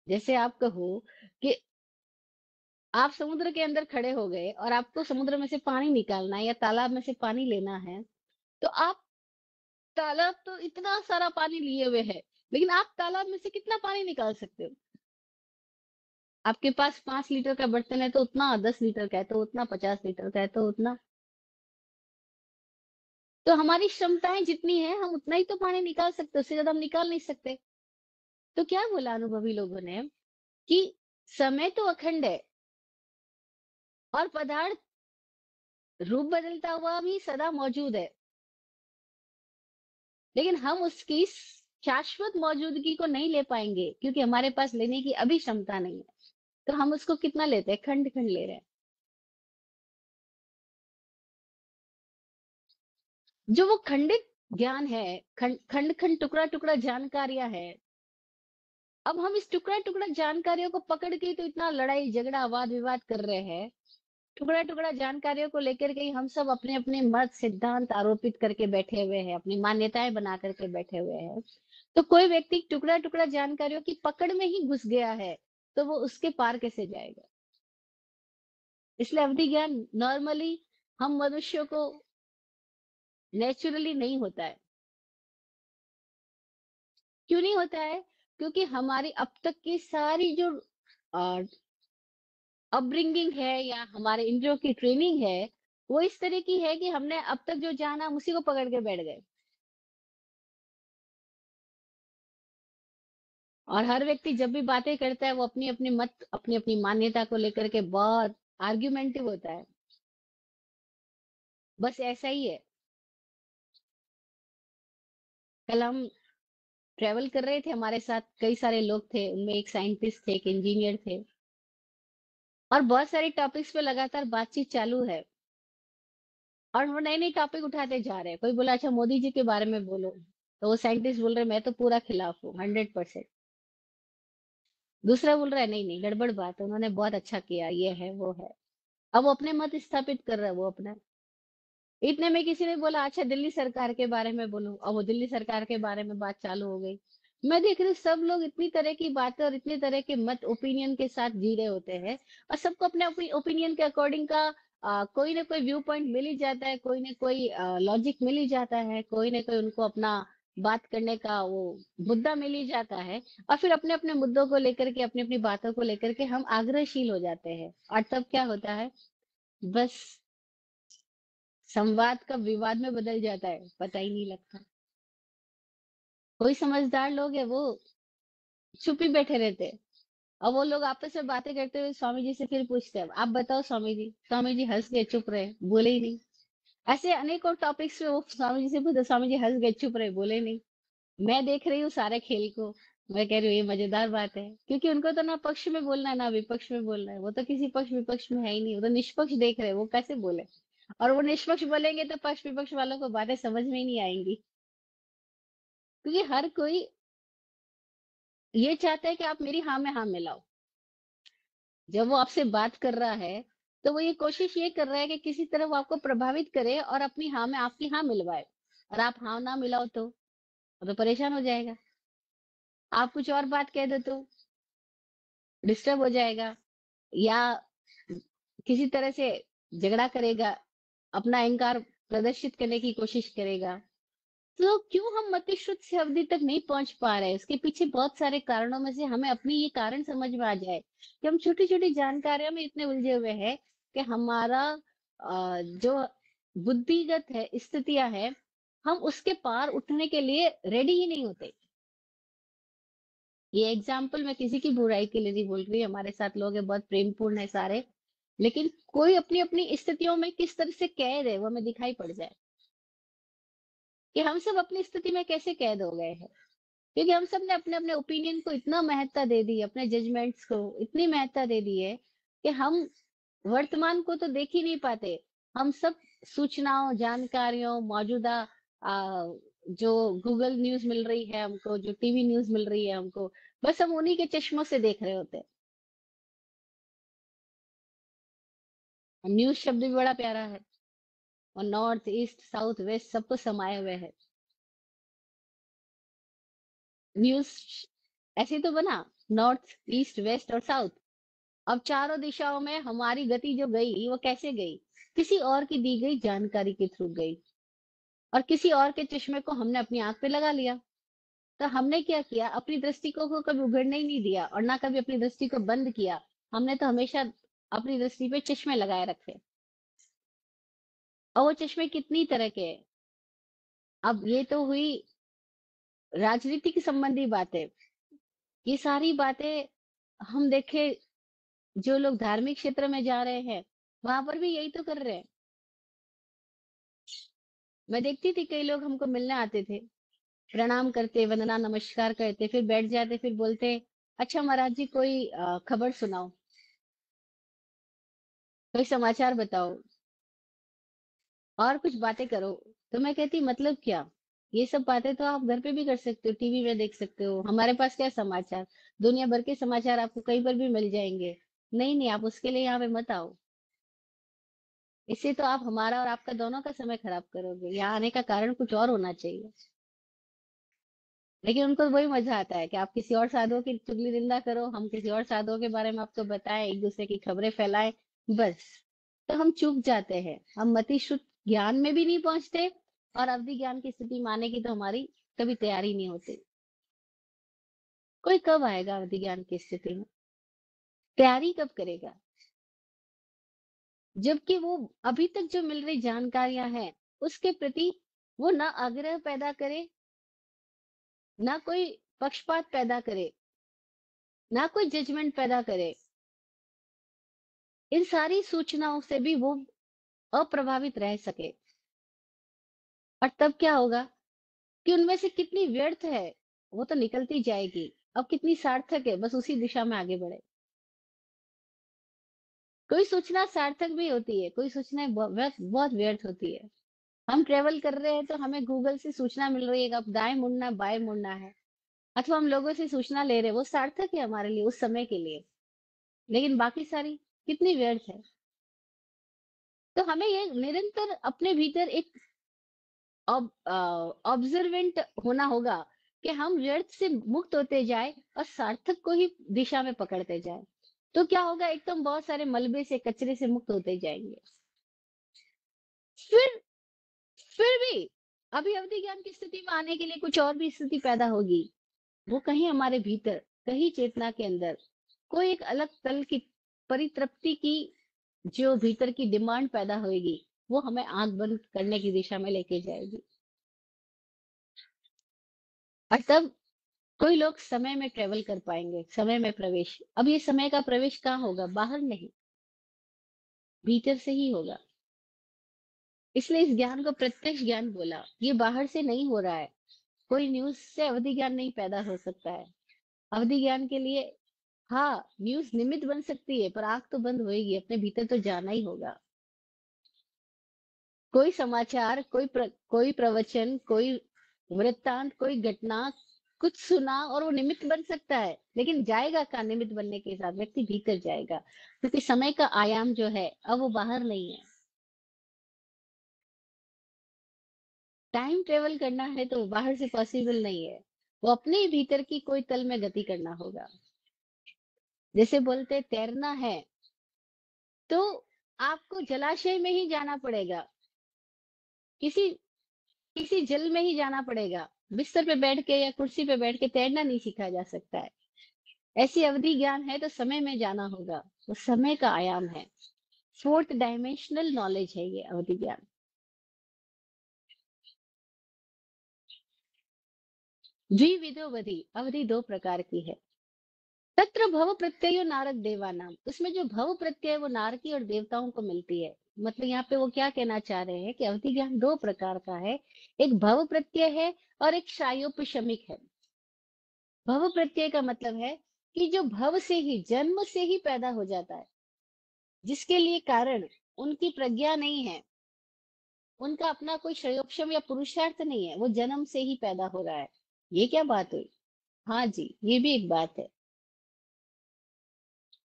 जैसे आप कहो कि आप समुद्र के अंदर खड़े हो गए और आपको समुद्र में से पानी निकालना है या तालाब में से पानी लेना है, तो आप तालाब तो इतना सारा पानी लिए हुए है, लेकिन आप तालाब में से कितना पानी निकाल सकते हो? आपके पास 5 लीटर का बर्तन है तो उतना, 10 लीटर का है तो उतना, 50 लीटर का है तो उतना। तो हमारी क्षमताएं जितनी है हम उतना ही तो पानी निकाल सकते, उससे ज्यादा हम निकाल नहीं सकते। तो क्या बोला अनुभवी लोगों ने कि समय तो अखंड है, और पदार्थ रूप बदलता हुआ भी सदा मौजूद है, लेकिन हम उसकी शाश्वत मौजूदगी को नहीं ले पाएंगे, क्योंकि हमारे पास लेने की अभी क्षमता नहीं है। तो हम उसको कितना लेते हैं, खंड खंड ले रहे हैं। जो वो खंडित ज्ञान है, खंड खंड खंड, टुकड़ा टुकड़ा जानकारियां है, अब हम इस टुकड़ा टुकड़ा जानकारियों को पकड़ के तो इतना लड़ाई झगड़ा वाद विवाद कर रहे हैं। टुकड़ा टुकड़ा जानकारियों को लेकर के ही हम सब अपने अपने मत सिद्धांत आरोपित करके बैठे हुए हैं, अपनी मान्यताएं बना करके बैठे हुए हैं। तो कोई व्यक्ति टुकड़ा टुकड़ा जानकारियों की पकड़ में ही घुस गया है, तो वो उसके पार कैसे जाएगा? इसलिए अवधि ज्ञान नॉर्मली हम मनुष्यों को नेचुरली नहीं होता है। क्यों नहीं होता है? क्योंकि हमारी अब तक की सारी जो अपब्रिंगिंग है, या हमारे इंद्रियों की ट्रेनिंग है, वो इस तरह की है कि हमने अब तक जो जाना हम उसी को पकड़ के बैठ गए। और हर व्यक्ति जब भी बातें करता है वो अपनी-अपनी मत, अपनी-अपनी मान्यता को लेकर के बहुत आर्ग्युमेंटिव होता है। बस ऐसा ही है। कल हम ट्रैवल कर रहे थे, हमारे साथ कई सारे लोग थे, उनमें एक साइंटिस्ट थे, एक इंजीनियर थे और बहुत सारे टॉपिक्स पे लगातार बातचीत चालू है और वो नए-नए टॉपिक उठाते जा रहे हैं। कोई बोला अच्छा मोदी जी के बारे में बोलो, तो वो साइंटिस्ट बोल रहे हैं मैं तो पूरा खिलाफ हूँ 100%। दूसरा बोल रहा है नहीं नहीं गड़बड़ बात है, उन्होंने बहुत अच्छा किया, ये है वो है। अब वो अपने मत स्थापित कर रहा है वो अपना। इतने में किसी ने बोला अच्छा दिल्ली सरकार के बारे में बोलो, अब वो दिल्ली सरकार के बारे में बात चालू हो गई। मैं देख रही हूँ सब लोग इतनी तरह की बातें और इतने तरह के मत ओपिनियन के साथ जी रहे होते हैं और सबको अपने ओपिनियन के अकॉर्डिंग का कोई ना कोई व्यू पॉइंट मिल ही जाता है, कोई ना कोई लॉजिक मिल ही जाता है, कोई ना कोई उनको अपना बात करने का वो मुद्दा मिल ही जाता है और फिर अपने अपने मुद्दों को लेकर के अपनी अपनी बातों को लेकर के हम आग्रहशील हो जाते हैं और तब क्या होता है, बस संवाद कब विवाद में बदल जाता है पता ही नहीं लगता। कोई समझदार लोग है वो चुप ही बैठे रहते हैं। अब वो लोग आपस में बातें करते हुए स्वामी जी से फिर पूछते हैं आप बताओ स्वामी जी हंस गए चुप रहे बोले ही नहीं। ऐसे अनेकों टॉपिक्स पे वो स्वामी जी से पूछते स्वामी जी हंस गए चुप रहे बोले नहीं। मैं देख रही हूँ सारे खेल को। मैं कह रही हूँ ये मजेदार बात है क्योंकि उनको तो ना पक्ष में बोलना है ना विपक्ष में बोलना है, वो तो किसी पक्ष विपक्ष में है ही नहीं, वो तो निष्पक्ष देख रहे हैं, वो कैसे बोले। और वो निष्पक्ष बोलेंगे तो पक्ष विपक्ष वालों को बातें समझ में ही नहीं आएंगी क्योंकि हर कोई ये चाहता है कि आप मेरी हाँ में हाँ मिलाओ। जब वो आपसे बात कर रहा है तो वो ये कोशिश ये कर रहा है कि किसी तरह वो आपको प्रभावित करे और अपनी हाँ में आपकी हाँ मिलवाए। और आप हाँ ना मिलाओ तो वो तो परेशान हो जाएगा। आप कुछ और बात कह दो तो डिस्टर्ब हो जाएगा या किसी तरह से झगड़ा करेगा, अपना अहंकार प्रदर्शित करने की कोशिश करेगा। तो क्यों हम मतिश्रुत से अवधि तक नहीं पहुंच पा रहे हैं? उसके पीछे बहुत सारे कारणों में से हमें अपनी ये कारण समझ में आ जाए कि हम छोटी छोटी जानकारियों में इतने उलझे हुए हैं कि हमारा जो बुद्धिगत है स्थितियां है हम उसके पार उठने के लिए रेडी ही नहीं होते। ये एग्जाम्पल मैं किसी की बुराई के लिए नहीं बोल रही, हमारे साथ लोग हैं बहुत प्रेमपूर्ण है सारे, लेकिन कोई अपनी अपनी स्थितियों में किस तरह से कैद है वो हमें दिखाई पड़ जाए कि हम सब अपनी स्थिति में कैसे कैद हो गए हैं। क्योंकि हम सब ने अपने अपने ओपिनियन को इतना महत्ता दे दी, अपने जजमेंट्स को इतनी महत्ता दे दी है कि हम वर्तमान को तो देख ही नहीं पाते। हम सब सूचनाओं जानकारियों मौजूदा जो गूगल न्यूज मिल रही है हमको, जो टीवी न्यूज मिल रही है हमको, बस हम उन्हीं के चश्मों से देख रहे होते हैं। न्यूज शब्द भी बड़ा प्यारा है और नॉर्थ ईस्ट साउथ वेस्ट सबको समाये हुए है। न्यूज ऐसे तो बना नॉर्थ ईस्ट वेस्ट और साउथ। अब चारों दिशाओं में हमारी गति जो गई वो कैसे गई, किसी और की दी गई जानकारी के थ्रू गई और किसी और के चश्मे को हमने अपनी आंख पे लगा लिया। तो हमने क्या किया, अपनी दृष्टि को कभी उघड़ने ही नहीं दिया और ना कभी अपनी दृष्टि को बंद किया। हमने तो हमेशा अपनी दृष्टि पे चश्मे लगाए रखे और वो चश्मे कितनी तरह के हैं। अब ये तो हुई राजनीति की संबंधी बातें। ये सारी बातें हम देखे, जो लोग धार्मिक क्षेत्र में जा रहे हैं वहां पर भी यही तो कर रहे हैं। मैं देखती थी कई लोग हमको मिलने आते थे, प्रणाम करते वंदना नमस्कार करते फिर बैठ जाते फिर बोलते अच्छा महाराज जी कोई खबर सुनाओ, कोई समाचार बताओ और कुछ बातें करो। तो मैं कहती मतलब क्या, ये सब बातें तो आप घर पे भी कर सकते हो, टीवी में देख सकते हो, हमारे पास क्या समाचार, दुनिया भर के समाचार आपको कहीं पर भी मिल जाएंगे। नहीं नहीं आप उसके लिए यहाँ पे मत आओ, इससे तो आप हमारा और आपका दोनों का समय खराब करोगे, यहाँ आने का कारण कुछ और होना चाहिए। लेकिन उनको वही मजा आता है कि आप किसी और साधुओं की चुगली निंदा करो, हम किसी और साधुओं के बारे में आपको बताएं, एक दूसरे की खबरें फैलाएं, बस। तो हम चूक जाते हैं, हम मति शुद्ध ज्ञान में भी नहीं पहुंचते और अवधि ज्ञान की स्थिति माने की तो हमारी कभी तैयारी नहीं होती। कोई कब आएगा अवधि ज्ञान की स्थिति में, तैयारी कब करेगा, जबकि वो अभी तक जो मिल रही जानकारियां हैं उसके प्रति वो ना आग्रह पैदा करे ना कोई पक्षपात पैदा करे। ना कोई जजमेंट पैदा करे। इन सारी सूचनाओं से भी वो अप्रभावित रह सके। और तब क्या होगा कि उनमें से कितनी व्यर्थ है वो तो निकलती जाएगी, अब कितनी सार्थक है बस उसी दिशा में आगे बढ़े। कोई सूचना सार्थक भी होती है, कोई सूचनाएं बहुत बहुत व्यर्थ होती है। हम ट्रेवल कर रहे हैं तो हमें गूगल से सूचना मिल रही है कि अब दाएं मुड़ना बाएं मुड़ना है, अथवा हम लोगों से सूचना ले रहे हैं, वो सार्थक है हमारे लिए उस समय के लिए। लेकिन बाकी सारी कितनी व्यर्थ है। तो हमें ये निरंतर अपने भीतर एक ऑब्जर्वेंट होना होगा कि हम व्यर्थ से मुक्त होते जाए और सार्थक को ही दिशा में पकड़ते जाए। तो क्या होगा, एकदम बहुत सारे मलबे से कचरे से मुक्त होते जाएंगे। फिर फिर भी अभी अवधि ज्ञान की स्थिति में आने के लिए कुछ और भी स्थिति पैदा होगी। वो कहीं हमारे भीतर, कहीं चेतना के अंदर कोई एक अलग तल की परितृप्ति की जो भीतर की डिमांड पैदा होगी, वो हमें आंख बंद करने की दिशा में लेके जाएगी। और तब कोई लोग समय में ट्रेवल कर पाएंगे, समय में प्रवेश। अब ये समय का प्रवेश कहाँ होगा, बाहर नहीं, भीतर से ही होगा। इसलिए इस ज्ञान को प्रत्यक्ष ज्ञान बोला। ये बाहर से नहीं हो रहा है। कोई न्यूज से अवधि ज्ञान नहीं पैदा हो सकता है। अवधि ज्ञान के लिए हाँ, न्यूज निमित्त बन सकती है, पर आंख तो बंद होएगी, अपने भीतर तो जाना ही होगा। कोई समाचार, कोई प्रवचन, कोई वृत्तांत, कोई घटना, कुछ सुना और वो निमित्त बन सकता है, लेकिन जाएगा कहाँ निमित्त बनने के साथ, व्यक्ति भीतर जाएगा। क्योंकि समय का आयाम जो है अब वो बाहर नहीं है। टाइम ट्रेवल करना है तो बाहर से पॉसिबल नहीं है। वो अपने ही भीतर की कोई तल में गति करना होगा। जैसे बोलते तैरना है तो आपको जलाशय में ही जाना पड़ेगा, किसी किसी जल में ही जाना पड़ेगा। बिस्तर पे बैठ के या कुर्सी पे बैठ के तैरना नहीं सीखा जा सकता है। ऐसी अवधि ज्ञान है तो समय में जाना होगा। वो समय का आयाम है। फोर्थ डायमेंशनल नॉलेज है ये अवधि ज्ञान। द्विविधोवधि अवधि दो प्रकार की है। तत्र भव प्रत्ययो नारक देवानाम, उसमें जो भव प्रत्यय वो नारकी और देवताओं को मिलती है। मतलब यहाँ पे वो क्या कहना चाह रहे हैं कि अवधि ज्ञान दो प्रकार का है। एक भव प्रत्यय है और एक शायोपशमिक है। भव प्रत्यय का मतलब है कि जो भव से ही, जन्म से ही पैदा हो जाता है, जिसके लिए कारण उनकी प्रज्ञा नहीं है, उनका अपना कोई श्रेयोक्षम या पुरुषार्थ नहीं है, वो जन्म से ही पैदा हो रहा है। ये क्या बात हुई। हाँ जी, ये भी एक बात है।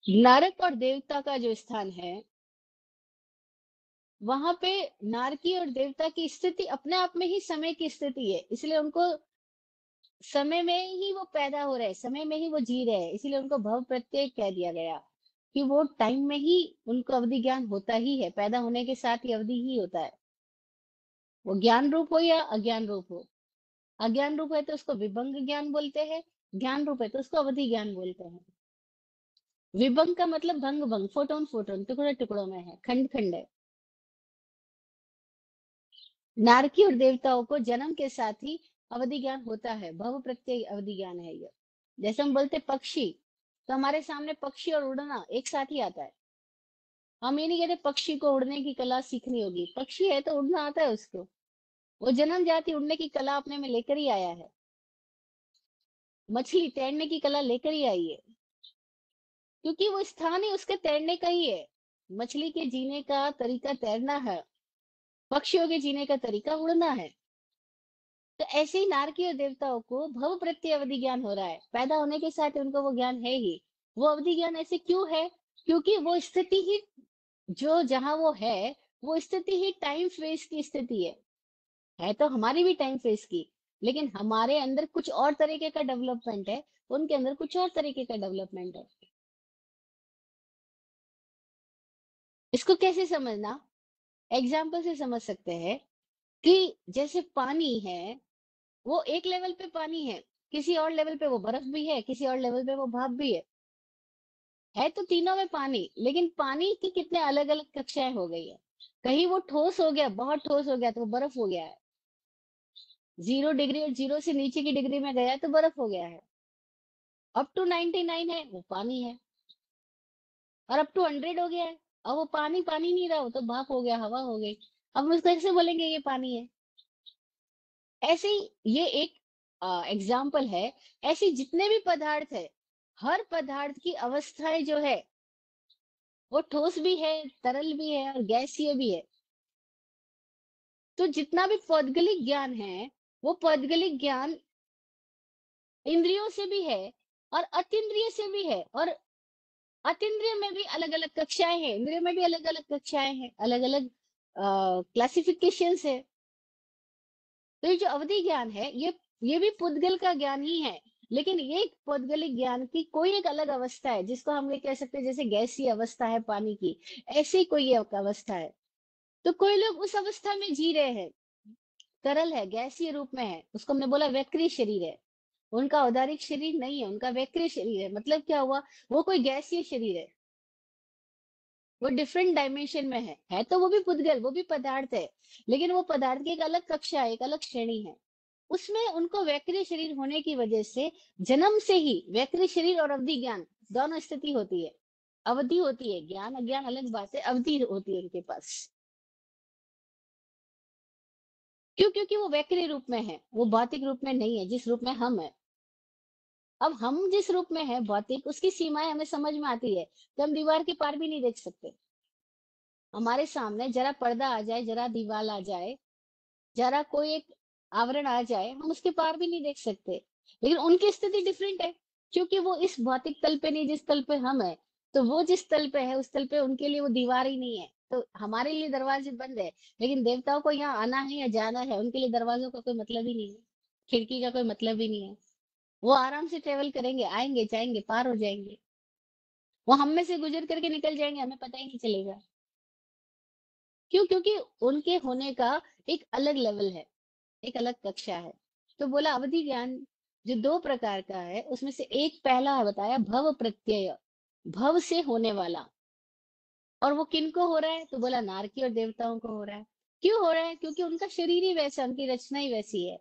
नरक और देवता का जो स्थान है, वहां पे नारकी और देवता की स्थिति अपने आप में ही समय की स्थिति है। इसलिए उनको समय में ही वो पैदा हो रहे हैं, समय में ही वो जी रहे हैं, इसीलिए उनको भव प्रत्यय कह दिया गया। कि वो टाइम में ही उनको अवधि ज्ञान होता ही है, पैदा होने के साथ ही अवधि ही होता है। वो ज्ञान रूप हो या अज्ञान रूप हो। अज्ञान रूप है तो उसको विभंग ज्ञान बोलते हैं, ज्ञान रूप है तो उसको अवधि ज्ञान बोलते हैं। विभंग का मतलब भंग भंग, फोटोन फोटोन, टुकड़े टुकड़ों में है, खंड खंड है। नारकी और देवताओं को जन्म के साथ ही अवधि ज्ञान होता है, भव प्रत्यय अवधि ज्ञान है ये। जैसे हम बोलते पक्षी, तो हमारे सामने पक्षी और उड़ना एक साथ ही आता है। हम ये नहीं कहते पक्षी को उड़ने की कला सीखनी होगी, पक्षी है तो उड़ना आता है उसको। वो जन्म जाति उड़ने की कला अपने में लेकर ही आया है। मछली तैरने की कला लेकर ही आई है, क्योंकि वो स्थान ही उसके तैरने का ही है। मछली के जीने का तरीका तैरना है, पक्षियों के जीने का तरीका उड़ना है। तो ऐसे ही नारकी और देवताओं को भव प्रत्यय अवधि ज्ञान हो रहा है, पैदा होने के साथ उनको वो ज्ञान है ही। वो अवधि ज्ञान ऐसे क्यों है, क्योंकि वो स्थिति ही जो जहां वो है, वो स्थिति ही टाइम फेज की स्थिति है तो हमारी भी टाइम फेज की। लेकिन हमारे अंदर कुछ और तरीके का डेवलपमेंट है, उनके अंदर कुछ और तरीके का डेवलपमेंट है। इसको कैसे समझना, एग्जाम्पल से समझ सकते हैं कि जैसे पानी है, वो एक लेवल पे पानी है, किसी और लेवल पे वो बर्फ भी है, किसी और लेवल पे वो भाप भी है तो तीनों में पानी। लेकिन पानी की कितने अलग अलग कक्षाएं हो गई है। कहीं वो ठोस हो गया, बहुत ठोस हो गया तो वो बर्फ हो गया है। 0 डिग्री और 0 से नीचे की डिग्री में गया तो बर्फ हो गया है। अप टू 99 है वो पानी है, और अप टू 100 हो गया है, अब वो पानी पानी नहीं रहा, वो तो भाप हो गया, हवा हो गई। अब हम उसको कैसे बोलेंगे ये पानी है? ऐसे ही ये एक एग्जाम्पल है। ऐसे जितने भी पदार्थ है, हर पदार्थ की अवस्थाएं जो है, वो ठोस भी है, तरल भी है और गैसीय भी है। तो जितना भी पौद्गलिक ज्ञान है, वो पौद्गलिक ज्ञान इंद्रियों से भी है और अतीन्द्रिय से भी है, और अतीन्द्रिय में भी अलग अलग कक्षाएं हैं, इंद्रिय में भी अलग अलग कक्षाएं हैं, अलग अलग क्लासिफिकेशंस है। तो ये जो अवधि ज्ञान है, ये भी पुद्गल का ज्ञान ही है। लेकिन ये एक पौद्गलिक ज्ञान की कोई एक अलग अवस्था है, जिसको हम ये कह सकते हैं, जैसे गैसीय अवस्था है पानी की, ऐसी कोई एक अवस्था है। तो कोई लोग उस अवस्था में जी रहे हैं, तरल है, गैसीय रूप में है, उसको हमने बोला वैक्री शरीर है। उनका औदारिक शरीर नहीं है, उनका वैक्री शरीर है। मतलब क्या हुआ, वो कोई गैसीय शरीर है, वो डिफरेंट डायमेंशन में है तो वो भी पुद्गल, वो भी पदार्थ है, लेकिन वो पदार्थ की एक अलग कक्षा है, एक अलग श्रेणी है। उसमें उनको वैक्री शरीर होने की वजह से जन्म से ही वैक्री शरीर और अवधि ज्ञान दोनों स्थिति होती है। अवधि होती है, ज्ञान अज्ञान अलग बात है, अवधि होती है उनके पास। क्यों? क्योंकि वो वैक्री रूप में है, वो भौतिक रूप में नहीं है जिस रूप में हम है। अब हम जिस रूप में है भौतिक, उसकी सीमाएं हमें समझ में आती है, तो हम दीवार के पार भी नहीं देख सकते। हमारे सामने जरा पर्दा आ जाए, जरा दीवार आ जाए, जरा कोई एक आवरण आ जाए, हम उसके पार भी नहीं देख सकते। लेकिन उनकी स्थिति डिफरेंट है, क्योंकि वो इस भौतिक तल पे नहीं जिस तल पे हम है। तो वो जिस तल पे है, उस तल पे उनके लिए वो दीवार ही नहीं है। तो हमारे लिए दरवाजे बंद है, लेकिन देवताओं को यहाँ आना है या जाना है, उनके लिए दरवाजों का कोई मतलब ही नहीं है, खिड़की का कोई मतलब ही नहीं है। वो आराम से ट्रेवल करेंगे, आएंगे जाएंगे, पार हो जाएंगे। वो हम में से गुजर करके निकल जाएंगे, हमें पता ही नहीं चलेगा। क्यों? क्योंकि उनके होने का एक अलग लेवल है, एक अलग कक्षा है। तो बोला अवधि ज्ञान जो दो प्रकार का है, उसमें से एक पहला है बताया भव प्रत्यय, भव से होने वाला। और वो किन को हो रहा है? तो बोला नारकी और देवताओं को हो रहा है। क्यों हो रहा है? क्योंकि उनका शरीर ही वैसा, उनकी रचना ही वैसी है,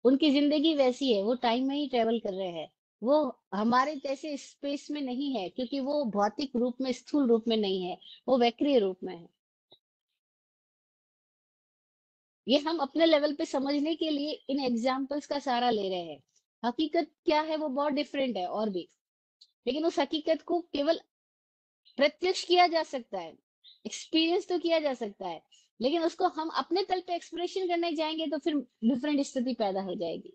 उनकी जिंदगी वैसी है, वो टाइम में ही ट्रेवल कर रहे हैं। वो हमारे जैसे स्पेस में नहीं है, क्योंकि वो भौतिक रूप में, स्थूल रूप में नहीं है, वो वैक्रिय रूप में है। ये हम अपने लेवल पे समझने के लिए इन एग्जाम्पल्स का सहारा ले रहे हैं। हकीकत क्या है वो बहुत डिफरेंट है और भी, लेकिन उस हकीकत को केवल प्रत्यक्ष किया जा सकता है, एक्सपीरियंस तो किया जा सकता है, लेकिन उसको हम अपने तल पे एक्सप्रेशन करने जाएंगे तो फिर डिफरेंट स्थिति पैदा हो जाएगी।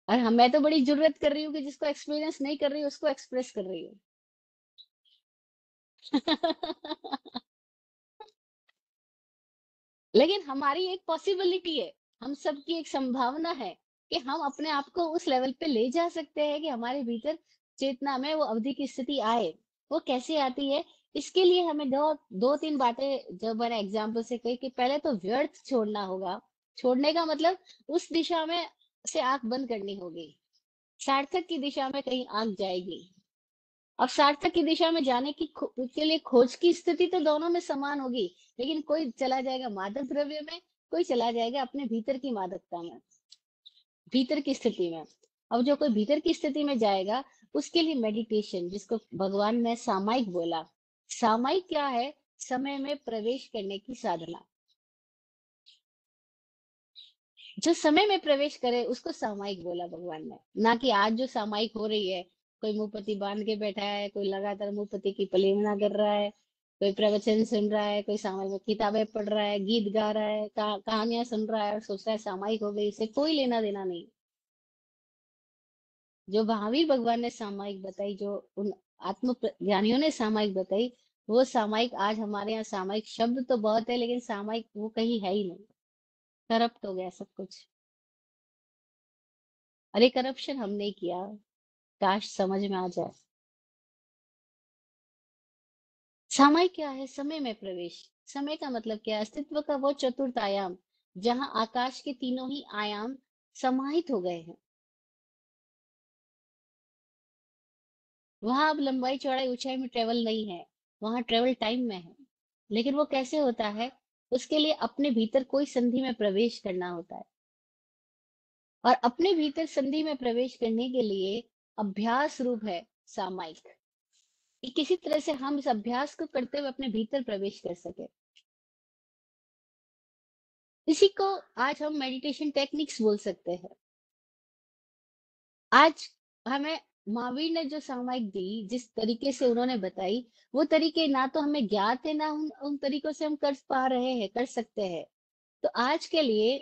और हम, मैं तो बड़ी जुर्रत कर रही हूँ कि जिसको एक्सपीरियंस नहीं कर रही हूँ उसको एक्सप्रेस कर रही हूँ। लेकिन हमारी एक पॉसिबिलिटी है, हम सबकी एक संभावना है कि हम अपने आप को उस लेवल पे ले जा सकते हैं कि हमारे भीतर चेतना में वो अवधि की स्थिति आए। वो कैसे आती है? इसके लिए हमें दो दो तीन बातें जो मैंने एग्जाम्पल से कही, कि पहले तो व्यर्थ छोड़ना होगा। छोड़ने का मतलब उस दिशा में से आंख बंद करनी होगी, सार्थक की दिशा में कहीं आंख जाएगी। अब सार्थक की दिशा में जाने की के लिए खोज की स्थिति तो दोनों में समान होगी, लेकिन कोई चला जाएगा मादक द्रव्य में, कोई चला जाएगा अपने भीतर की मादकता में, भीतर की स्थिति में। अब जो कोई भीतर की स्थिति में जाएगा, उसके लिए मेडिटेशन, जिसको भगवान ने सामायिक बोला। सामायिक क्या है? समय में प्रवेश करने की साधना। जो समय में प्रवेश करे उसको सामायिक बोला भगवान ने। ना कि आज जो सामायिक हो रही है, कोई मुंहपत्ती बांध के बैठा है, कोई लगातार मुंहपत्ती की पलिमना कर रहा है, कोई प्रवचन सुन रहा है, कोई सामायिक किताबें पढ़ रहा है, गीत गा रहा है, कहानियां सुन रहा है और सोच रहा है सामायिक हो गई, इससे कोई लेना देना नहीं। जो महावीर भगवान ने सामायिक बताई, जो उन आत्म ज्ञानियों ने सामायिक बताई, वो सामायिक आज हमारे यहाँ सामायिक शब्द तो बहुत है, लेकिन सामायिक वो कहीं है ही नहीं। करप्ट हो गया सब कुछ। अरे करप्शन हमने किया, काश समझ में आ जाए। सामायिक क्या है? समय में प्रवेश। समय का मतलब क्या है? अस्तित्व का वो चतुर्थ आयाम, जहां आकाश के तीनों ही आयाम समाहित हो गए हैं। वहां अब लंबाई चौड़ाई ऊंचाई में ट्रेवल नहीं है, वहां ट्रेवल टाइम में है। लेकिन वो कैसे होता है? उसके लिए अपने भीतर कोई संधि में प्रवेश करना होता है। और अपने भीतर संधि में प्रवेश करने के लिए अभ्यास रूप है सामायिक, कि किसी तरह से हम इस अभ्यास को करते हुए अपने भीतर प्रवेश कर सके। इसी को आज हम मेडिटेशन टेक्निक्स बोल सकते हैं। आज हमें महावीर ने जो सामायिक दी, जिस तरीके से उन्होंने बताई, वो तरीके ना तो हमें ज्ञात है, ना उन तरीकों से हम कर पा रहे हैं, कर सकते हैं। तो आज के लिए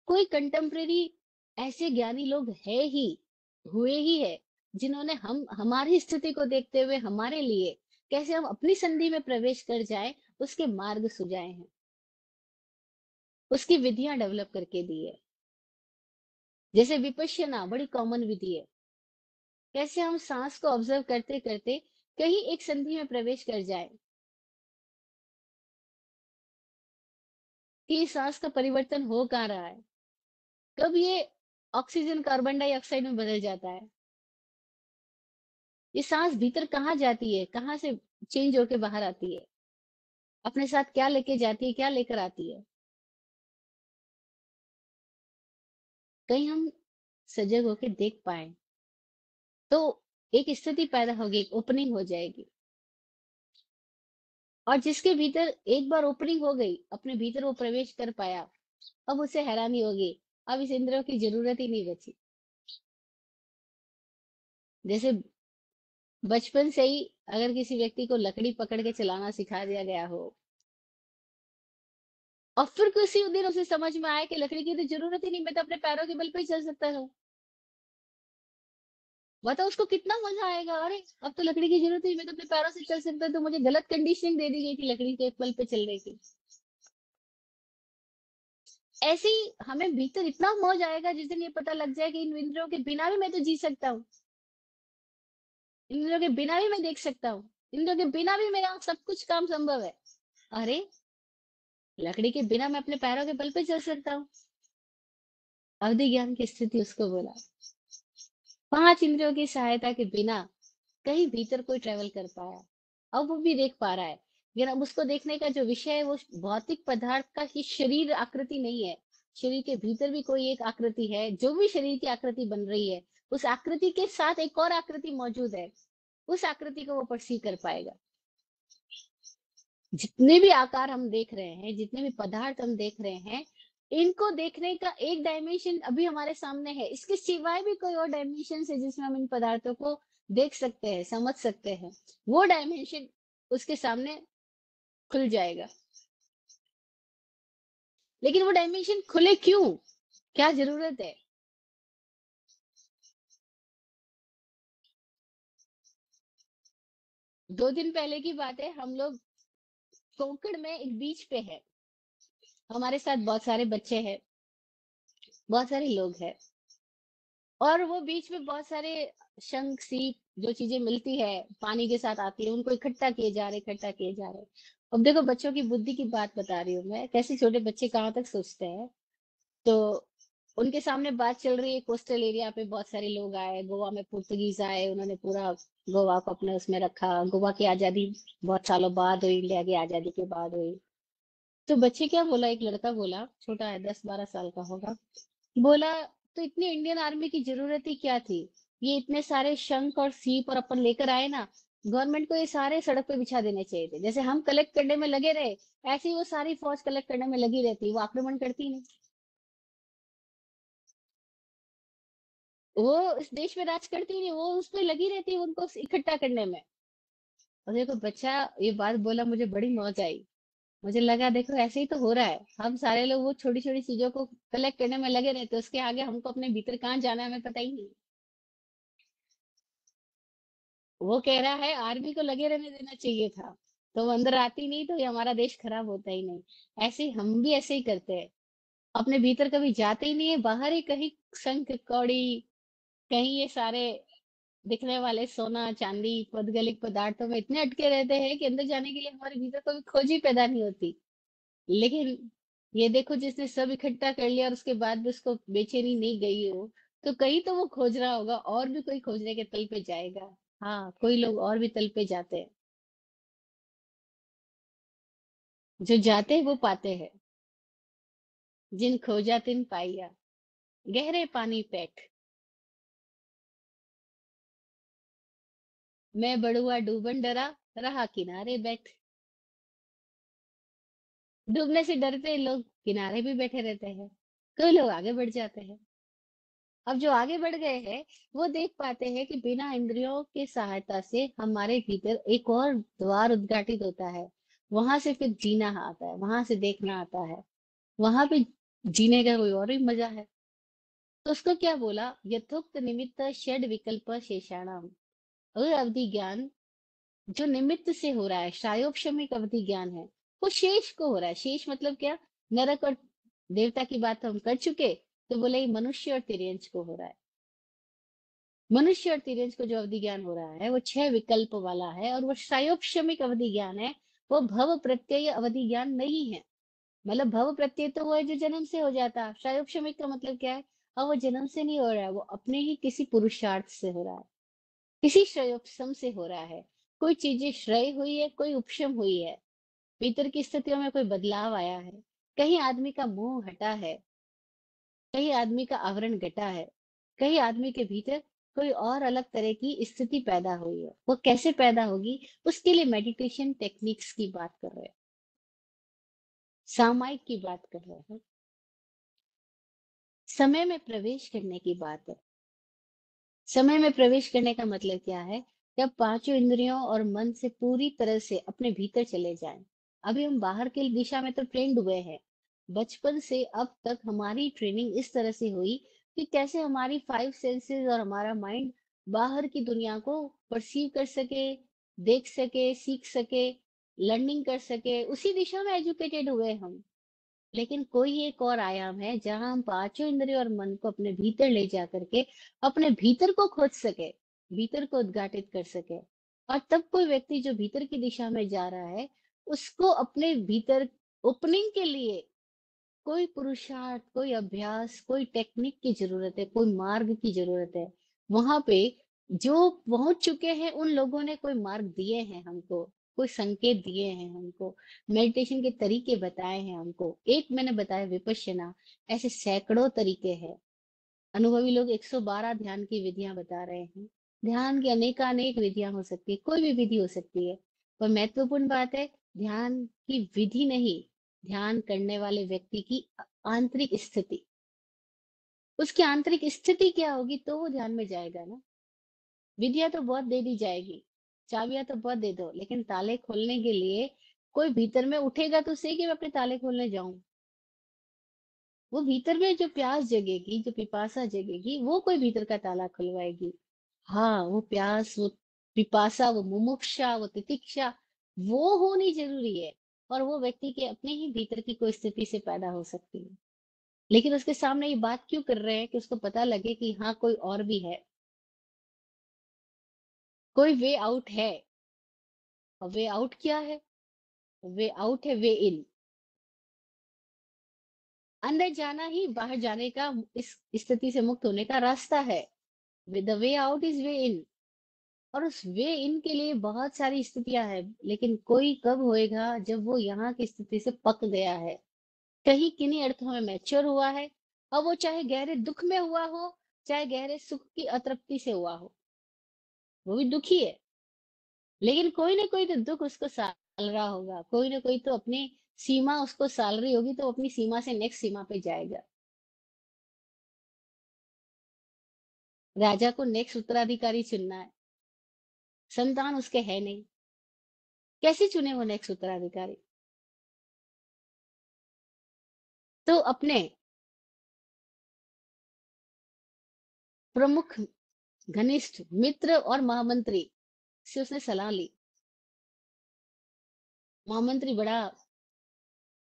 कोई कंटेम्परेरी ऐसे ज्ञानी लोग है ही, हुए ही है, जिन्होंने हम हमारी स्थिति को देखते हुए हमारे लिए कैसे हम अपनी संधि में प्रवेश कर जाए, उसके मार्ग सुझाए हैं, उसकी विधियां डेवलप करके दी है। जैसे विपश्यना बड़ी कॉमन विधि है, कैसे हम सांस को ऑब्जर्व करते करते कहीं एक संधि में प्रवेश कर जाए, कि सांस का परिवर्तन हो कहाँ रहा है, कब ये ऑक्सीजन कार्बन डाइऑक्साइड में बदल जाता है, ये सांस भीतर कहाँ जाती है, कहाँ से चेंज होके बाहर आती है, अपने साथ क्या लेके जाती है, क्या लेकर आती है। कहीं हम सजग होके देख पाए तो एक स्थिति पैदा होगी, एक ओपनिंग हो जाएगी। और जिसके भीतर एक बार ओपनिंग हो गई, अपने भीतर वो प्रवेश कर पाया, अब उसे हैरानी होगी, अब इस इंद्रियों की जरूरत ही नहीं बची। जैसे बचपन से ही अगर किसी व्यक्ति को लकड़ी पकड़ के चलाना सिखा दिया गया हो, और फिर किसी दिन उसे समझ में आए कि लकड़ी की तो जरूरत ही नहीं, मैं तो अपने पैरों के बल पे ही चल सकता हूँ, बताओ उसको कितना मजा आएगा। अरे अब तो लकड़ी की जरूरत ही, मैं तो अपने पैरों से चल सकता, तो मुझे गलत कंडीशनिंग दे दी गई थी लकड़ी के बल पे चलने की। ऐसे ही हमें भीतर इतना मौज आएगा जिस दिन ये पता लग जाए कि इन इंद्रियों के बिना भी मैं तो जी सकता हूँ, इंद्रियों के बिना भी मैं देख सकता हूँ, इंद्रियों के बिना भी मेरा सब कुछ काम संभव है। अरे लकड़ी के बिना मैं अपने पैरों के बल पे चल सकता हूँ। अवधि ज्ञान की स्थिति उसको बोला, पांच इंद्रियों की सहायता के बिना कहीं भीतर कोई ट्रेवल कर पाया। अब वो भी देख पा रहा है, लेकिन अब उसको देखने का जो विषय है वो भौतिक पदार्थ का ही शरीर आकृति नहीं है। शरीर के भीतर भी कोई एक आकृति है, जो भी शरीर की आकृति बन रही है, उस आकृति के साथ एक और आकृति मौजूद है, उस आकृति को वो परसीव कर पाएगा। जितने भी आकार हम देख रहे हैं, जितने भी पदार्थ हम देख रहे हैं, इनको देखने का एक डायमेंशन अभी हमारे सामने है, इसके सिवाय भी कोई और डायमेंशन है जिसमें हम इन पदार्थों को देख सकते हैं, समझ सकते हैं। वो डायमेंशन उसके सामने खुल जाएगा। लेकिन वो डायमेंशन खुले क्यों, क्या जरूरत है? 2 दिन पहले की बात है, हम लोग कोंकण में एक बीच पे है, हमारे साथ बहुत सारे बच्चे हैं, बहुत सारे लोग हैं, और वो बीच में बहुत सारे शंख सीप जो चीजें मिलती है पानी के साथ आती है, उनको इकट्ठा किए जा रहे, इकट्ठा किए जा रहे। अब देखो बच्चों की बुद्धि की बात बता रही हूँ मैं, कैसे छोटे बच्चे कहाँ तक सोचते हैं। तो उनके सामने बात चल रही है, कोस्टल एरिया पे बहुत सारे लोग आए, गोवा में पुर्तगीज आए, उन्होंने पूरा गोवा को अपने उसमें रखा, गोवा की आजादी बहुत सालों बाद हुई, इंडिया की आजादी के बाद हुई। तो बच्चे क्या बोला, एक लड़का बोला, छोटा है, 10-12 साल का होगा, बोला तो इतनी इंडियन आर्मी की जरूरत ही क्या थी, ये इतने सारे शंख और सीप और अपन लेकर आए ना, गवर्नमेंट को ये सारे सड़क पे बिछा देने चाहिए थे, जैसे हम कलेक्ट करने में लगे रहे, ऐसे ही वो सारी फौज कलेक्ट करने में लगी रहती, वो आक्रमण करती नहीं, वो इस देश में राज करती नहीं, वो उसमें लगी रहती, उनको इकट्ठा करने में। और देखो बच्चा ये बात बोला, मुझे बड़ी मौज आई, मुझे लगा देखो ऐसे ही तो हो रहा है, हम सारे लोग वो छोटी छोटी चीजों को कलेक्ट करने में लगे रहते, उसके आगे हमको अपने भीतर कहाँ जाना है हमें पता ही नहीं। वो कह रहा है आर्मी को लगे रहने देना चाहिए था, तो वो अंदर आती नहीं तो ये हमारा देश खराब होता ही नहीं। ऐसे ही हम भी ऐसे ही करते हैं, अपने भीतर कभी जाते ही नहीं है, बाहर ही कहीं शंख कौड़ी, कहीं ये सारे दिखने वाले सोना चांदी पौद्गलिक पदार्थों में इतने अटके रहते हैं कि अंदर जाने के लिए हमारे भीतर कोई खोज ही पैदा नहीं होती। लेकिन ये देखो, जिसने सब इकट्ठा कर लिया और उसके बाद भी उसको बेचैनी नहीं गई हो, तो कहीं तो वो खोज रहा होगा, और भी कोई खोजने के तल पे जाएगा। हाँ, कोई लोग और भी तल पे जाते हैं, जो जाते हैं वो पाते हैं, जिन खोजा तिन पाइया। गहरे पानी पैठ, मैं बड़ुआ डूबन डरा, रहा किनारे बैठ। डूबने से डरते लोग किनारे भी बैठे रहते हैं, कई लोग आगे बढ़ जाते हैं। अब जो आगे बढ़ गए हैं वो देख पाते हैं कि बिना इंद्रियों की सहायता से हमारे भीतर एक और द्वार उद्घाटित होता है। वहां से फिर जीना आता है, वहां से देखना आता है, वहां पे जीने का कोई और ही मजा है। तो उसको क्या बोला, यथोक्त निमित्त षड विकल्प शेषाणाम। अगर अवधि ज्ञान जो निमित्त से हो रहा है, शायोपशमिक अवधि ज्ञान है, वो शेष को हो रहा है। शेष मतलब क्या, नरक और देवता की बात हम कर चुके, तो बोले ये मनुष्य और तिर्यंच को हो रहा है। मनुष्य और तिर्यंच को जो अवधि ज्ञान हो रहा है वो 6 विकल्प वाला है, और वो शायोपशमिक अवधि ज्ञान है। वो भव प्रत्यय अवधि ज्ञान नहीं है। मतलब भव प्रत्यय तो वो है जो जन्म से हो जाता है, शायोपशमिक का मतलब क्या है, अब वो जन्म से नहीं हो रहा है, वो अपने ही किसी पुरुषार्थ से हो रहा है, किसी श्रेयोपशम से हो रहा है। कोई चीजें श्रेय हुई है, कोई उपशम हुई है, भीतर की स्थितियों में कोई बदलाव आया है, कहीं आदमी का मोह हटा है, कहीं आदमी का आवरण घटा है, कहीं आदमी के भीतर कोई और अलग तरह की स्थिति पैदा हुई है। वो कैसे पैदा होगी, उसके लिए मेडिटेशन टेक्निक्स की बात कर रहे हैं, सामायिक की बात कर रहे हैं, समय में प्रवेश करने की बात है। समय में प्रवेश करने का मतलब क्या है, जब पांचों इंद्रियों और मन से पूरी तरह से अपने भीतर चले जाएं। अभी हम बाहर की दिशा में तो ट्रेंड हुए हैं, बचपन से अब तक हमारी ट्रेनिंग इस तरह से हुई कि कैसे हमारी 5 सेंसेस और हमारा माइंड बाहर की दुनिया को परसीव कर सके, देख सके, सीख सके, लर्निंग कर सके, उसी दिशा में एजुकेटेड हुए हम। लेकिन कोई एक और आयाम है जहां हम पांचों इंद्रियों और मन को अपने भीतर ले जा करके अपने भीतर को खोज सके, भीतर को उद्घाटित कर सके। और तब कोई व्यक्ति जो भीतर की दिशा में जा रहा है, उसको अपने भीतर ओपनिंग के लिए कोई पुरुषार्थ, कोई अभ्यास, कोई टेक्निक की जरूरत है, कोई मार्ग की जरूरत है। वहां पे जो पहुंच चुके हैं उन लोगों ने कोई मार्ग दिए हैं हमको, कोई संकेत दिए हैं हमको, मेडिटेशन के तरीके बताए हैं हमको। एक मैंने बताया विपश्यना, ऐसे सैकड़ों तरीके हैं। अनुभवी लोग 112 ध्यान की विधियां बता रहे हैं। ध्यान की अनेकानेक विधियां हो सकती है, कोई भी विधि हो सकती है। पर महत्वपूर्ण बात है, ध्यान की विधि नहीं, ध्यान करने वाले व्यक्ति की आंतरिक स्थिति। उसकी आंतरिक स्थिति क्या होगी तो वो ध्यान में जाएगा ना। विधियां तो बहुत दे दी जाएगी, चाबियां तो बहुत दे दो, लेकिन ताले खोलने के लिए कोई भीतर में उठेगा तो सही कि मैं अपने ताले खोलने जाऊं। वो भीतर में जो प्यास जगेगी, जो पिपासा जगेगी, वो कोई भीतर का ताला खुलवाएगी। हाँ, वो प्यास, वो पिपासा, वो मुमुक्षा, वो तितिक्षा, वो होनी जरूरी है। और वो व्यक्ति के अपने ही भीतर की कोई स्थिति से पैदा हो सकती है। लेकिन उसके सामने ये बात क्यों कर रहे हैं कि उसको पता लगे कि हाँ कोई और भी है, कोई वे आउट है। और वे आउट क्या है, वे आउट है वे इन। अंदर जाना ही बाहर जाने का, इस स्थिति से मुक्त होने का रास्ता है। The way out is way इन। और उस वे इन के लिए बहुत सारी स्थितियां हैं, लेकिन कोई कब होएगा जब वो यहाँ की स्थिति से पक गया है, कहीं किन्हीं अर्थों में मैच्योर हुआ है। अब वो चाहे गहरे दुख में हुआ हो, चाहे गहरे सुख की अतृप्ति से हुआ हो, वो भी दुखी है। लेकिन कोई ना कोई तो दुख उसको साल रहा होगा, कोई ना कोई तो अपनी सीमा उसको साल रही होगी, तो अपनी सीमा से नेक्स्ट सीमा पे जाएगा। राजा को नेक्स्ट उत्तराधिकारी चुनना है, संतान उसके है नहीं, कैसे चुने वो नेक्स्ट उत्तराधिकारी। तो अपने प्रमुख, घनिष्ठ मित्र और महामंत्री से उसने सलाह ली। महामंत्री बड़ा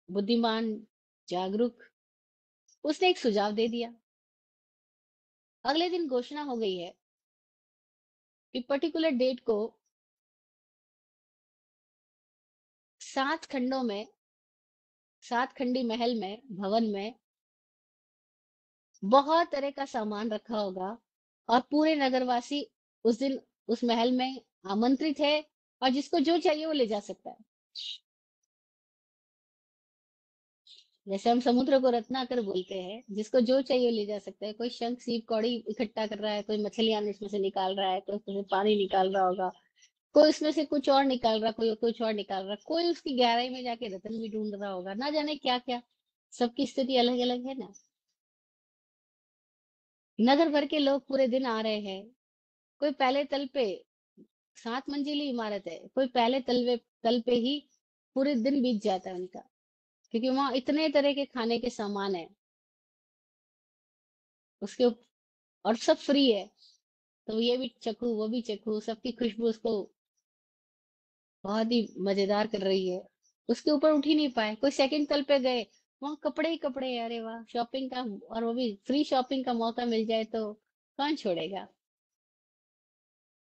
बुद्धिमान, जागरूक, उसने एक सुझाव दे दिया। अगले दिन घोषणा हो गई है कि पर्टिकुलर डेट को 7 खंडों में, 7 खंडी महल में, भवन में बहुत तरह का सामान रखा होगा, और पूरे नगरवासी उस दिन उस महल में आमंत्रित है, और जिसको जो चाहिए वो ले जा सकता है। जैसे हम समुद्र को रत्नाकर बोलते हैं, जिसको जो चाहिए ले जा सकता है। कोई शंख सीप कौड़ी इकट्ठा कर रहा है, कोई मछलियां इसमें से निकाल रहा है, कोई उसमें से पानी निकाल रहा होगा, कोई उसमें से कुछ और निकाल रहा, कोई कुछ और निकाल रहा, कोई उसकी गहराई में जाके रत्न भी ढूंढ रहा होगा, ना जाने क्या क्या। सबकी स्थिति अलग अलग है ना। नगर भर के लोग पूरे दिन आ रहे हैं। कोई पहले तल पे, 7 मंजिली इमारत है, कोई पहले तल पे ही पूरे दिन बीत जाता है उनका, क्योंकि वहां इतने तरह के खाने के सामान है उसके और सब फ्री है। तो ये भी चखू, वो भी चखू, सबकी खुशबू उसको बहुत ही मजेदार कर रही है। उसके ऊपर उठ ही नहीं पाए। कोई सेकंड तल पे गए, वहां कपड़े ही कपड़े हैं। अरे वाह, शॉपिंग का, और वो भी फ्री शॉपिंग का मौका मिल जाए तो कौन छोड़ेगा।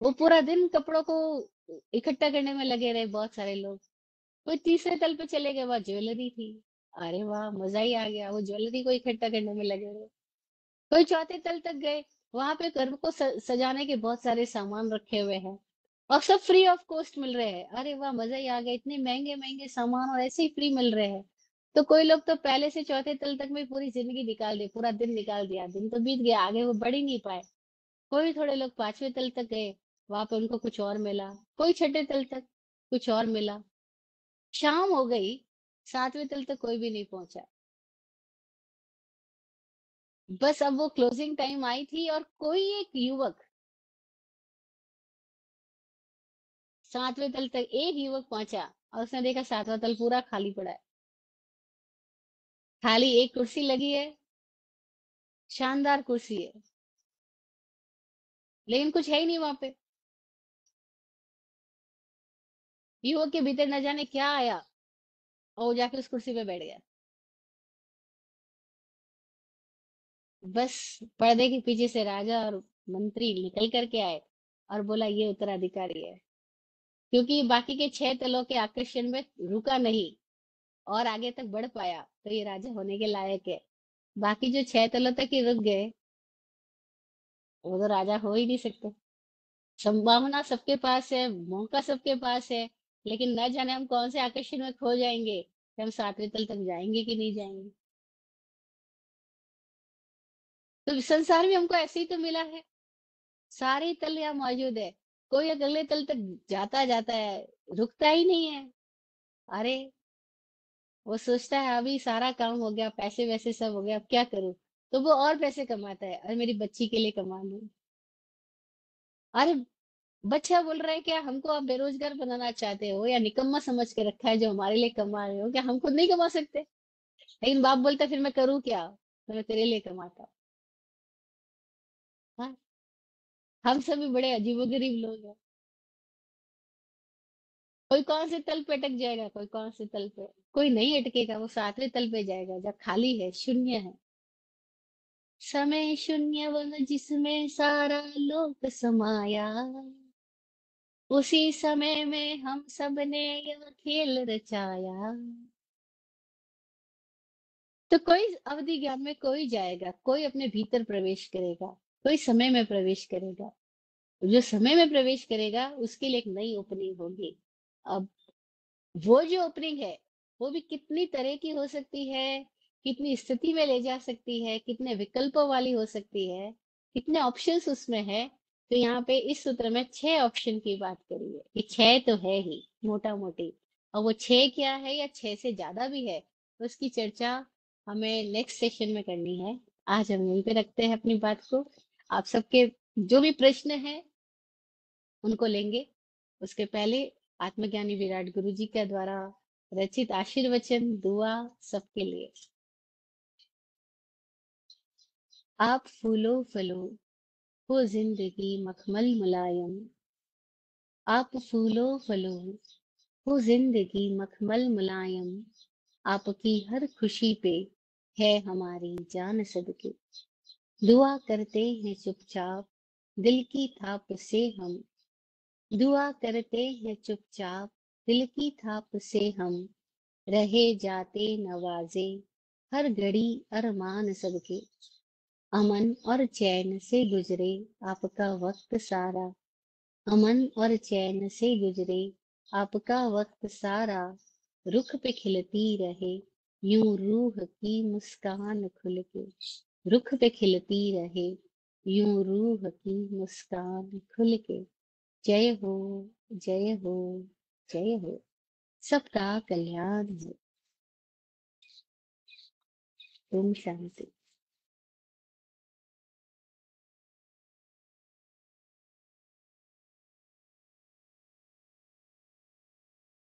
वो पूरा दिन कपड़ों को इकट्ठा करने में लगे रहे बहुत सारे लोग। कोई तीसरे तल पे चले गए, वहां ज्वेलरी थी। अरे वाह, मजा ही आ गया, वो ज्वेलरी को इकट्ठा करने में लगे रहे। कोई चौथे तल तक गए, वहां पे घर को सजाने के बहुत सारे सामान रखे हुए हैं और सब फ्री ऑफ कॉस्ट मिल रहे हैं। अरे वाह, मजा ही आ गया, इतने महंगे महंगे सामान और ऐसे ही फ्री मिल रहे हैं। तो कोई लोग तो पहले से चौथे तल तक में पूरी जिंदगी निकाल दी, पूरा दिन निकाल दिया, दिन तो बीत गया, आगे वो बढ़ ही नहीं पाए। कोई थोड़े लोग 5वें तल तक गए, वहां पे उनको कुछ और मिला। कोई छठे तल तक, कुछ और मिला। शाम हो गई, 7वें तल तक कोई भी नहीं पहुंचा। बस अब वो क्लोजिंग टाइम आई थी और कोई एक युवक, 7वें तल तक एक युवक पहुंचा और उसने देखा 7वां तल पूरा खाली पड़ा है। खाली एक कुर्सी लगी है, शानदार कुर्सी है, लेकिन कुछ है ही नहीं वहां पे। युवक के भीतर न जाने क्या आया और वो जाके उस कुर्सी पे बैठ गया। बस पर्दे के पीछे से राजा और मंत्री निकल करके आए और बोला ये उत्तराधिकारी है। क्योंकि बाकी के 6 तलों के आकर्षण में रुका नहीं और आगे तक बढ़ पाया तो ये राजा होने के लायक है। बाकी जो 6 तलों तक ही रुक गए, वो तो राजा हो ही नहीं सकते। संभावना सबके पास है, मौका सबके पास है, लेकिन न जाने हम कौन से आकर्षण में खो जाएंगे कि हम 7वें तल तक जाएंगे कि नहीं जाएंगे। तो संसार में हमको ऐसे ही तो मिला है, सारे तल यहाँ मौजूद है। कोई अगले तल तक जाता जाता है, रुकता ही नहीं है। अरे, वो सोचता है अभी सारा काम हो गया, पैसे वैसे सब हो गया, अब क्या करूं। तो वो और पैसे कमाता है, अरे मेरी बच्ची के लिए कमा लूं। अरे, बच्चा बोल रहा है क्या हमको आप बेरोजगार बनाना चाहते हो या निकम्मा समझ के रखा है जो हमारे लिए कमा रहे हो, क्या हम खुद नहीं कमा सकते। लेकिन बाप बोलता है फिर मैं करूँ क्या, तो मैं तेरे लिए कमाता हूँ। हाँ, हम सभी बड़े अजीबोगरीब लोग हैं। कोई कौन से तल पे अटक जाएगा, कोई कौन से तल पे, कोई नहीं अटकेगा, वो 7वें तल पे जाएगा जब खाली है, शून्य है। समय शून्य वह जिसमें सारा लोक समाया, उसी समय में हम सब ने यह खेल रचाया। तो कोई अवधि ज्ञान में कोई जाएगा, कोई अपने भीतर प्रवेश करेगा, कोई समय में प्रवेश करेगा। जो समय में प्रवेश करेगा उसके लिए एक नई ओपनिंग होगी। अब वो जो ओपनिंग है, वो भी कितनी तरह की हो सकती है, कितनी स्थिति में ले जा सकती है, कितने विकल्पों वाली हो सकती है, कितने ऑप्शंस उसमें है। तो यहाँ पे इस सूत्र में 6 ऑप्शन की बात करी है कि 6 तो है ही मोटा मोटी। और वो 6 क्या है या 6 से ज्यादा भी है, तो उसकी चर्चा हमें नेक्स्ट सेशन में करनी है। आज हम यहीं पे रखते हैं अपनी बात को। आप सबके जो भी प्रश्न है उनको लेंगे। उसके पहले आत्मज्ञानी विराट गुरु जी के द्वारा रचित आशीर्वचन दुआ सबके लिए। आप फूलो फलो, हो जिंदगी मखमल मुलायम। आप फूलो फलो, हो जिंदगी मखमल मुलायम। आपकी हर खुशी पे है हमारी जान सदके। दुआ करते हैं चुपचाप, दिल की थाप से हम। दुआ करते हैं चुपचाप, दिल की थाप से हम। रहे जाते नवाजे, हर घड़ी अरमान सबके। अमन और चैन से गुजरे आपका वक्त सारा। अमन और चैन से गुजरे आपका वक्त सारा। रुख पे खिलती रहे यूं रूह की मुस्कान खुल के रुख पे खिलती रहे, यूं रूह की मुस्कान खुल के। जय हो, जय हो, जय हो। सबका कल्याण हो। ओम शांति।